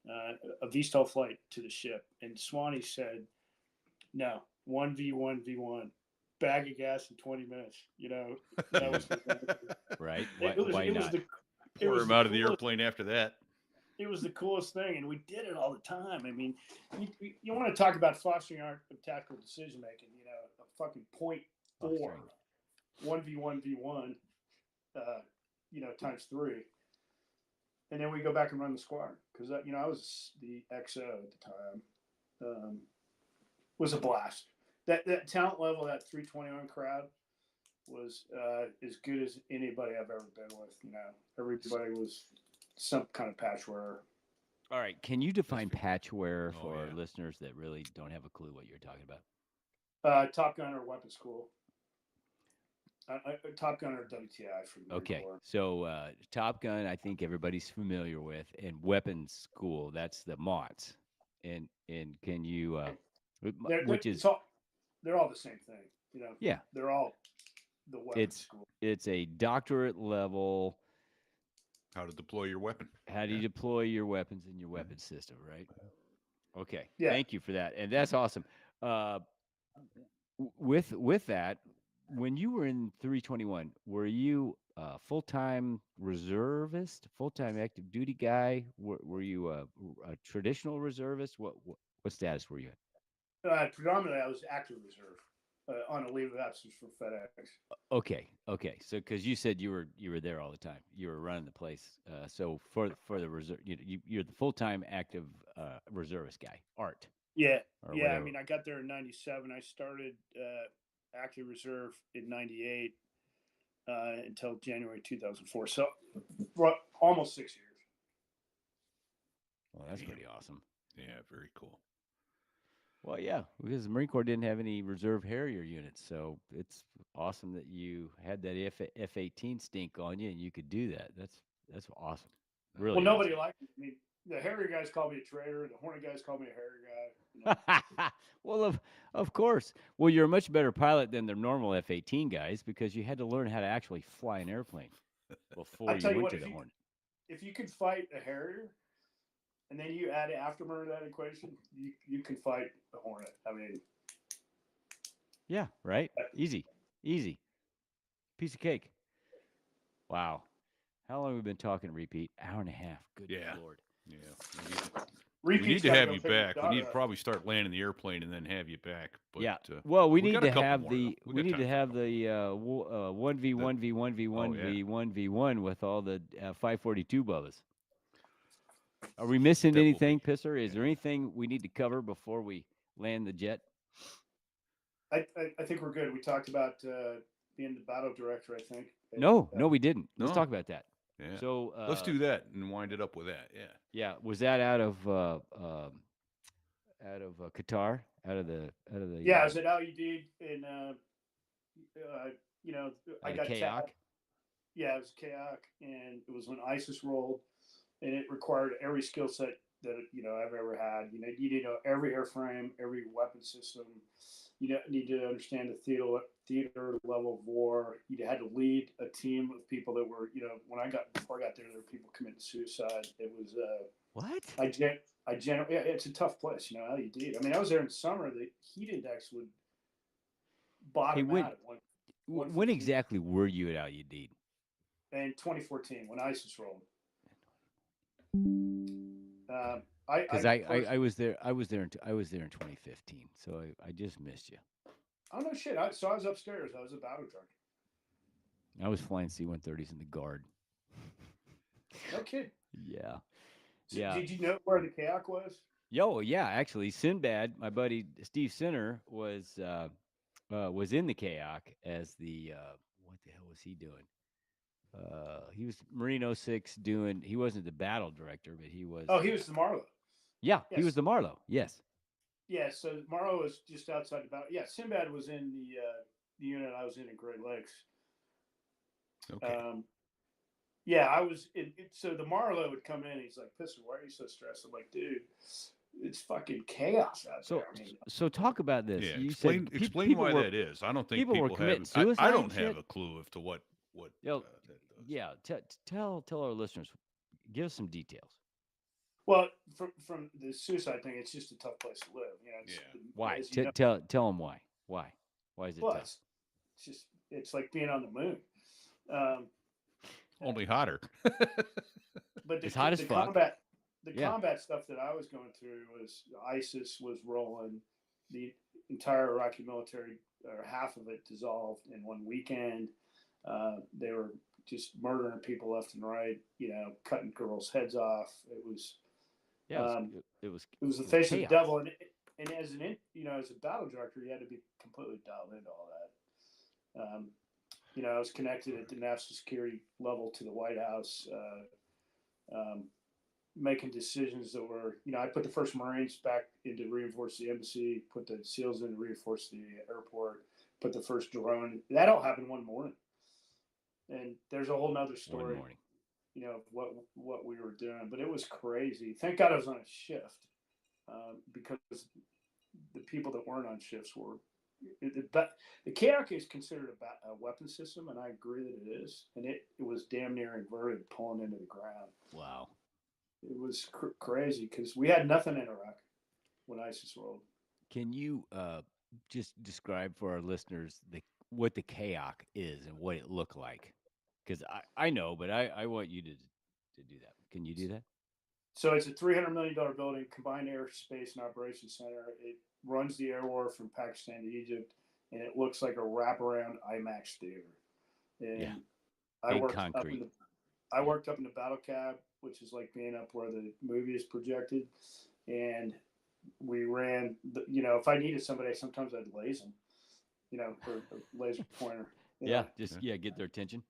a VSTOL flight to the ship. And Swanee said, no, 1v1v1, bag of gas in 20 minutes. That was right. Why not? Pour him out of the airplane after that. It was the coolest thing, and we did it all the time. I mean, you want to talk about fostering art of tactical decision making? A fucking 0.4, 1v1v1, times 3, and then we go back and run the squadron because I was the XO at the time. Was a blast. That talent level, that 321 crowd was as good as anybody I've ever been with. Everybody was some kind of patch wearer. All right. Can you define patch wearer for yeah. listeners that really don't have a clue what you're talking about? Top Gun or weapons school. Top Gun or WTI for the Okay. Corps. So Top Gun, I think everybody's familiar with, and weapons school, that's the MOTS. And can you, they're all the same thing. Yeah. They're all the weapons school. It's a doctorate level. How to deploy your weapon. How do you deploy your weapons in your weapon system, right? Okay. Yeah. Thank you for that. And that's awesome. With that, when you were in 321, were you a full-time reservist, full-time active duty guy? Were you a traditional reservist? What status were you in? Predominantly, I was active reserve on a leave of absence for FedEx. Okay. So, because you said you were there all the time, you were running the place. So for the reserve, you're the full-time active reservist guy, Art. Yeah. Whatever. I mean, I got there in '97. I started active reserve in '98 until January 2004. So, almost 6 years. Well, that's pretty awesome. Yeah, very cool. Well, yeah, because the Marine Corps didn't have any reserve Harrier units, so it's awesome that you had that F-18 stink on you and you could do that. That's awesome. Really? Well, nobody liked me. I mean, the Harrier guys call me a traitor. The Hornet guys call me a Harrier guy. You know? Well, of course. Well, you're a much better pilot than the normal F-18 guys because you had to learn how to actually fly an airplane before I tell you you went what, to the Hornet. if you could fight a Harrier, and then you add afterburner to that equation, you can fight a Hornet. I mean, Yeah, right? Easy. Piece of cake. Wow. How long have we been talking, repeat? Hour and a half. Good Yeah. Lord. Yeah. We need Repeat's to gotta have go you pick his back. We daughter need to up. probably start landing the airplane and then have you back. But, Yeah. uh, Well, we we need got a to couple have more, the though. We we got need time to for a have couple the 1v1v1v1v1 with all the 542 Bubbas. Are we missing That will anything, be- Pisser? Is there anything we need to cover before we land the jet? I think we're good. We talked about being the battle director. I think. No, we didn't. Let's No. talk about that. Yeah. So Let's do that and wind it up with that. Yeah. Yeah, was that out of Qatar? Out of the Yeah, I was at LUD and you know, I out got of Kayak? tapped. Yeah, it was kayak, and it was when ISIS rolled, and it required every skill set that I've ever had. You need to know every airframe, every weapon system. You need to understand the theater level of war. You had to lead a team of people that were, before I got there were people committing suicide. It was What? yeah, it's a tough place, LUD. I mean, I was there in summer. The heat index would bottom when- out at one. When exactly were you at LUD? In 2014 when ISIS rolled. Because I was there. I was there in 2015. So I just missed you. Oh no shit! I was upstairs. I was a battle director. I was flying C-130s in the Guard. No kid. Yeah. So Yeah. Did you know where the kayak was? Yeah. Actually, Sinbad, my buddy Steve Sinner, was in the kayak as the what the hell was he doing? He was Marine 06 doing. He wasn't the battle director, but he was. Oh, he was the Marlow. Yeah, he Yes. was the Marlow. Yes. Yeah, so Marlow was just outside the battle. Yeah, Sinbad was in the unit I was in Great Lakes. Okay. Yeah, I was. So the Marlow would come in. He's like, "Pisser, why are you so stressed?" I'm like, "Dude, it's fucking chaos out So there." I mean, so talk about this. Yeah. You Explain said explain people why were, that is. I don't think people were have. committing I suicide don't and have shit? a clue as to what Yo, that does. Yeah, tell our listeners. Give us some details. well, from the suicide thing, it's just a tough place to live. Why? as you know, Tell them why. Why is it well, tough? it's like being on the moon. Only hotter. But It's hot as fuck. Combat stuff that I was going through was ISIS was rolling. The entire Iraqi military, or half of it, dissolved in one weekend. They were just murdering people left and right. Cutting girls' heads off. It was. Yeah, it was the face of the chaos. devil, and as as a battle director, you had to be completely dialed into all that. I was connected at the national security level to the White House, making decisions that were, I put the first Marines back in to reinforce the embassy, put the SEALs in to reinforce the airport, put the first drone. That all happened one morning. And there's a whole nother story, One morning. of what we were doing, but it was crazy. Thank God I was on a shift, because the people that weren't on shifts were. But the kayak is considered a weapon system, and I agree that it is. And it was damn near inverted, pulling into the ground. Wow. It was crazy because we had nothing in Iraq when ISIS rolled. Can you just describe for our listeners what the kayak is and what it looked like? Because I know, but I want you to do that. Can you do that? So it's a $300 million building, combined air, space, and operations center. It runs the air war from Pakistan to Egypt, and it looks like a wraparound IMAX theater. And Yeah. I Big worked concrete. up in the battle cab, which is like being up where the movie is projected. And we ran, if I needed somebody, sometimes I'd laser them, for a laser pointer. Get their attention.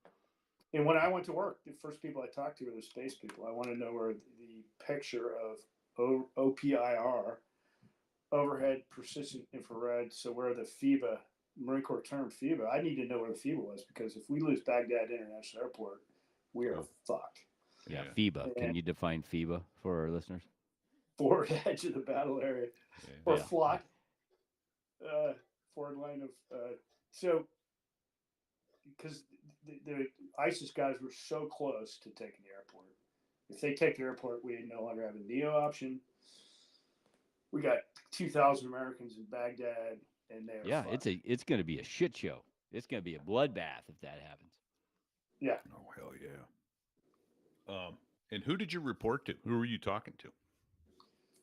And when I went to work, the first people I talked to were the space people. I wanted to know where the picture of OPIR, overhead persistent infrared, so where the FIBA, Marine Corps term FIBA, I need to know where the FIBA was, because if we lose Baghdad International Airport, we are fucked. Yeah, Yeah. FIBA. Can And you define FIBA for our listeners? forward edge of the battle area, Yeah. or Yeah. FLOT, forward line of. So, because the ISIS guys were so close to taking the airport. If they take the airport, we no longer have a NEO option. We got 2,000 Americans in Baghdad, and they're Yeah, fucked. it's going to be a shit show. It's going to be a bloodbath if that happens. Yeah. Oh hell yeah. And who did you report to? Who were you talking to?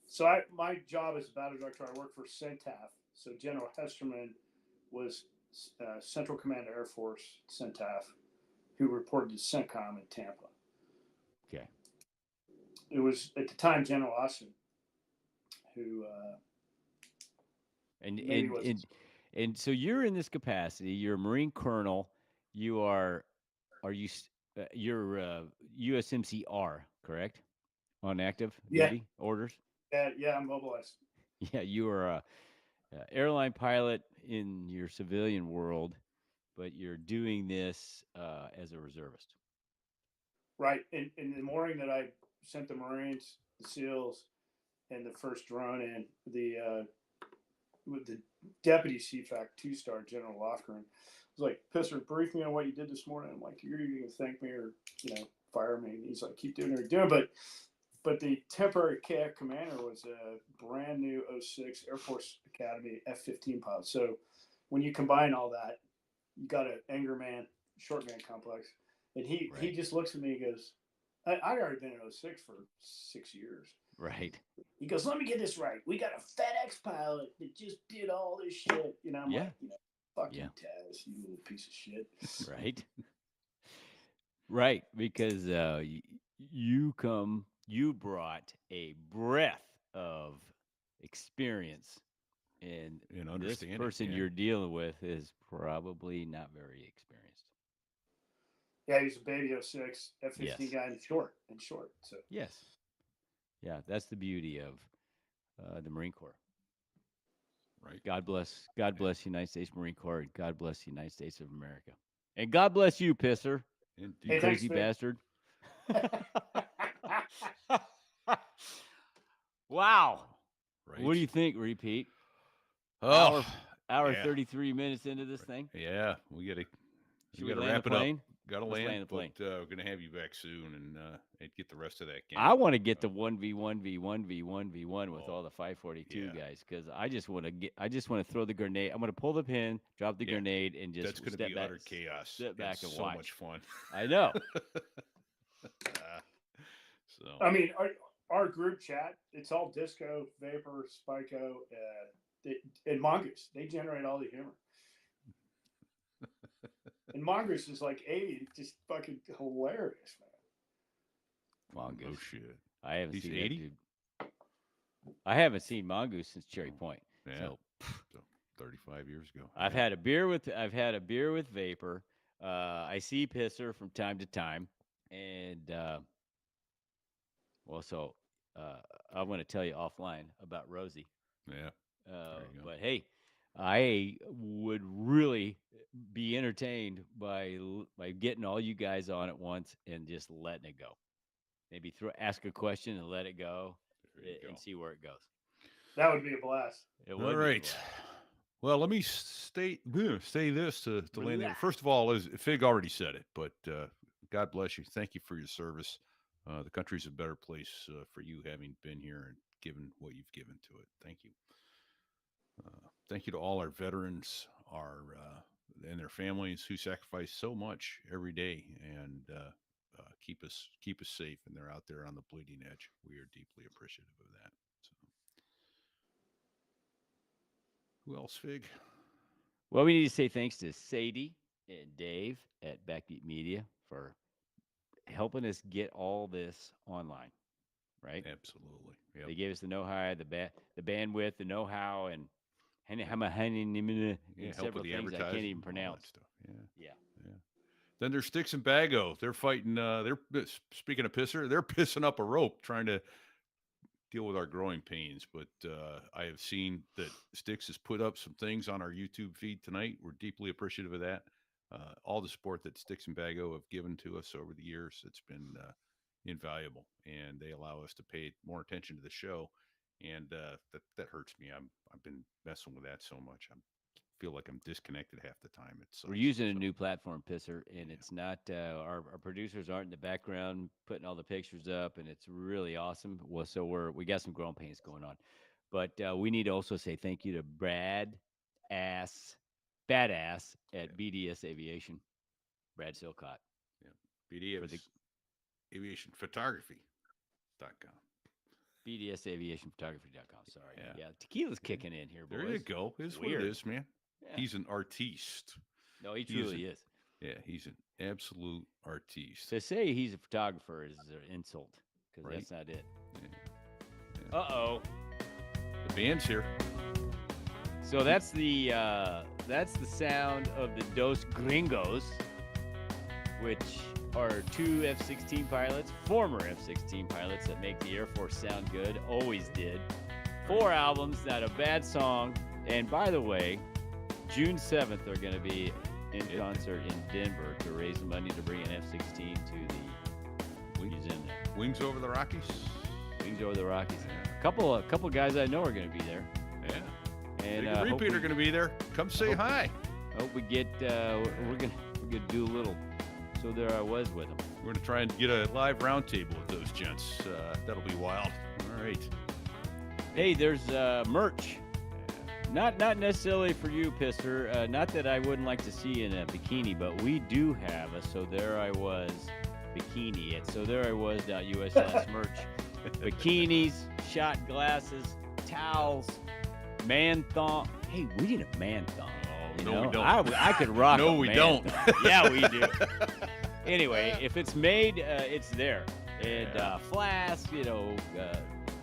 So my job as a battle director, I work for CENTAF. So General Hesterman was Central Command Air Force CENTAF, who reported to CENTCOM in Tampa. Okay. It was at the time General Austin, who And maybe was and so you're in this capacity. You're a Marine Colonel. You're USMCR, correct? On active Yeah. duty orders. yeah, I'm mobilized. Yeah, you are a airline pilot in your civilian world, but you're doing this as a reservist. Right. In the morning that I sent the Marines, the SEALs, and the first drone in, with the deputy CFAC 2-star General Lofgren was like, Pisser, brief me on what you did this morning. I'm like, you're either going to thank me or, fire me. And he's like, keep doing what you're doing. But the temporary KF commander was a brand new 06 Air Force Academy F-15 pilot. So when you combine all that, you got an anger man, short man complex. And he just looks at me and goes, I'd already been in 06 for 6 years. Right. He goes, let me get this right. We got a FedEx pilot that just did all this shit. I'm Yeah. like, fuck Yeah. you, Taz, you little piece of shit. Right. Right. Because you brought a breadth of experience, and And this understanding. person yeah. you're dealing with is probably not very experienced. Yeah, he's a baby 06 F-15 Yes. guy and short. So Yes. Yeah, that's the beauty of the Marine Corps. Right. God bless the United States Marine Corps, and God bless the United States of America. And God bless you, Pisser, Indeed. you Hey, thanks, crazy Vic. bastard. Wow. Right. What do you think, Repeat? Oh, Hour yeah. 33 minutes into this thing. Yeah, we got Should to land wrap the it up. plane? Got to Let's land, land the plane. but we're gonna have you back soon and get the rest of that game. I want to get the 1v1v1v1v1 with all the 542 yeah. guys, because I just want to throw the grenade. I'm going to pull the pin, drop the Yeah. grenade, and just That's going to step be back, utter chaos. Sit back and so watch. much fun. I know. So I mean, our group chat, it's all Disco, Vapor, Spyco, and Mongoose. They generate all the humor. And Mongoose is like 80, just fucking hilarious, man. Mongoose. oh shit. I haven't He's seen 80? that dude. I haven't seen Mongoose since Cherry Point. Yeah. So 35 years ago. I've had a beer with Vapor. I see Pisser from time to time, and I want to tell you offline about Rosie. Yeah. But hey, I would really be entertained by getting all you guys on at once and just letting it go. Maybe ask a question and let it go, and see where it goes. That would be a blast. It would All be a right. blast. Well, let me say this to land it. First of all, as Fig already said it, but God bless you. Thank you for your service. The country's a better place for you having been here and given what you've given to it. Thank you. Thank you to all our veterans, and their families who sacrifice so much every day and keep us safe. And they're out there on the bleeding edge. We are deeply appreciative of that. So, who else, Fig? Well, we need to say thanks to Sadie and Dave at Backbeat Media for helping us get all this online. Right? Absolutely. Yep. They gave us the know-how, the bandwidth, the know-how, and help several with the things I can't even advertising, all that pronounce. stuff. Yeah. Yeah. Then there's Sticks and Bago. They're fighting. They're speaking of Pisser. They're pissing up a rope trying to deal with our growing pains. But I have seen that Sticks has put up some things on our YouTube feed tonight. We're deeply appreciative of that. All the support that Sticks and Bago have given to us over the years. It's been invaluable, and they allow us to pay more attention to the show. And that hurts me. I've been messing with that so much. I feel like I'm disconnected half the time. We're using a new platform, Pisser, and it's not our producers aren't in the background putting all the pictures up, and it's really awesome. Well, so we got some growing pains going on, but we need to also say thank you to Badass at BDS Aviation, Brad Silcott. BDS Aviation Photography.com. BDSAviationphotography.com. Sorry. Yeah. Tequila's kicking in here, boys. There you go. It's what it is, man. Yeah. He's an artiste. No, he truly is. Yeah, he's an absolute artiste. To say he's a photographer is an insult because that's not it. Yeah. Uh-oh. The band's here. So that's the sound of the Dos Gringos, which are two F-16 pilots, former F-16 pilots that make the Air Force sound good, always did. 4 albums, not a bad song. And by the way, June 7th, they're going to be in concert in Denver to raise money to bring an F-16 to the museum there. Wings Over the Rockies? Wings Over the Rockies. Yeah. A couple guys I know are going to be there. Yeah. And Repeat are going to be there. Come say hi. Hope we get, we're gonna do a little. So there I was with them. We're going to try and get a live roundtable with those gents. That'll be wild. All right. Hey, there's merch. Not necessarily for you, Pisser. Not that I wouldn't like to see you in a bikini, but we do have a So There I Was bikini at SoThereIWas.us/merch. Bikinis, shot glasses, towels, man thong. Hey, we need a man thong. We don't. I could rock. No, we don't. Yeah, we do. Anyway, if it's made, it's there. And flasks,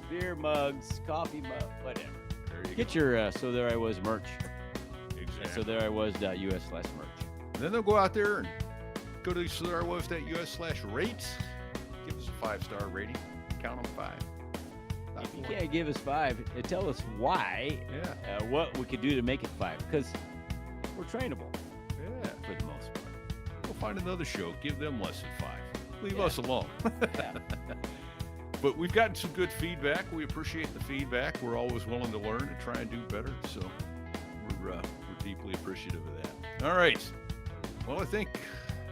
beer mugs, coffee mug, whatever. Get your So There I Was merch. Exactly. SoThereIWas.us/merch. And then they'll go out there and go to SoThereIWas.us/rate. Give us a 5-star rating. Count them 5. If you can't give us 5, tell us why. Yeah. What we could do to make it 5, because we're trainable. Yeah. For the most part. We'll find another show. Give them less than 5. Leave us alone. Yeah. But we've gotten some good feedback. We appreciate the feedback. We're always willing to learn and try and do better. So we're deeply appreciative of that. All right. Well, I think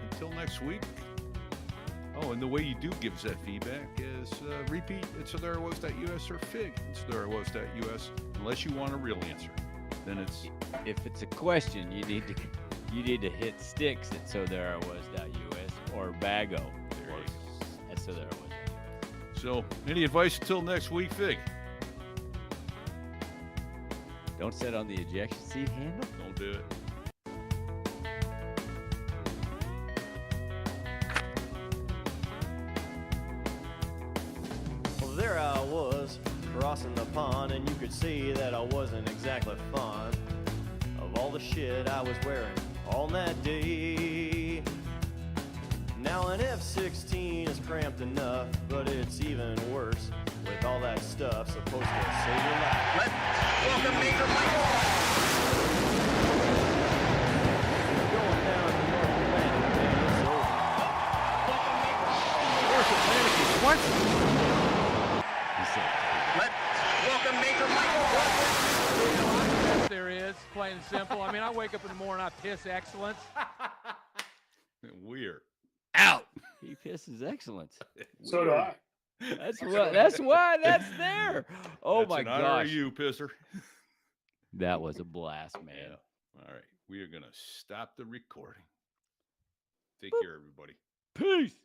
until next week. Oh, and the way you do give us that feedback is repeat at SoThereIWas.us or fig at SoThereIWas.us, unless you want a real answer. Then it's if it's a question, you need to hit sticks at SoThereIWas.us or Bago at SoThereIWas.us. So, any advice until next week, Fig? Don't sit on the ejection seat handle. Don't do it. Well, there I was, crossing the pond, and you could see that I wasn't exactly fond of all the shit I was wearing on that day. Now an F-16 is cramped enough, but it's even worse with all that stuff supposed to save your life. Let's welcome Major Michael. Going down to North Atlantic, man, it's over. North Atlantic is what? Let's welcome Major Michael. There is, plain and simple. I mean, I wake up in the morning, I piss excellence. We're out. He pisses excellence. So do I. That's why that's there. Oh That's my an honor gosh. of you, Pisser. That was a blast, man. Yeah. All right. We are going to stop the recording. Take care, everybody. Peace.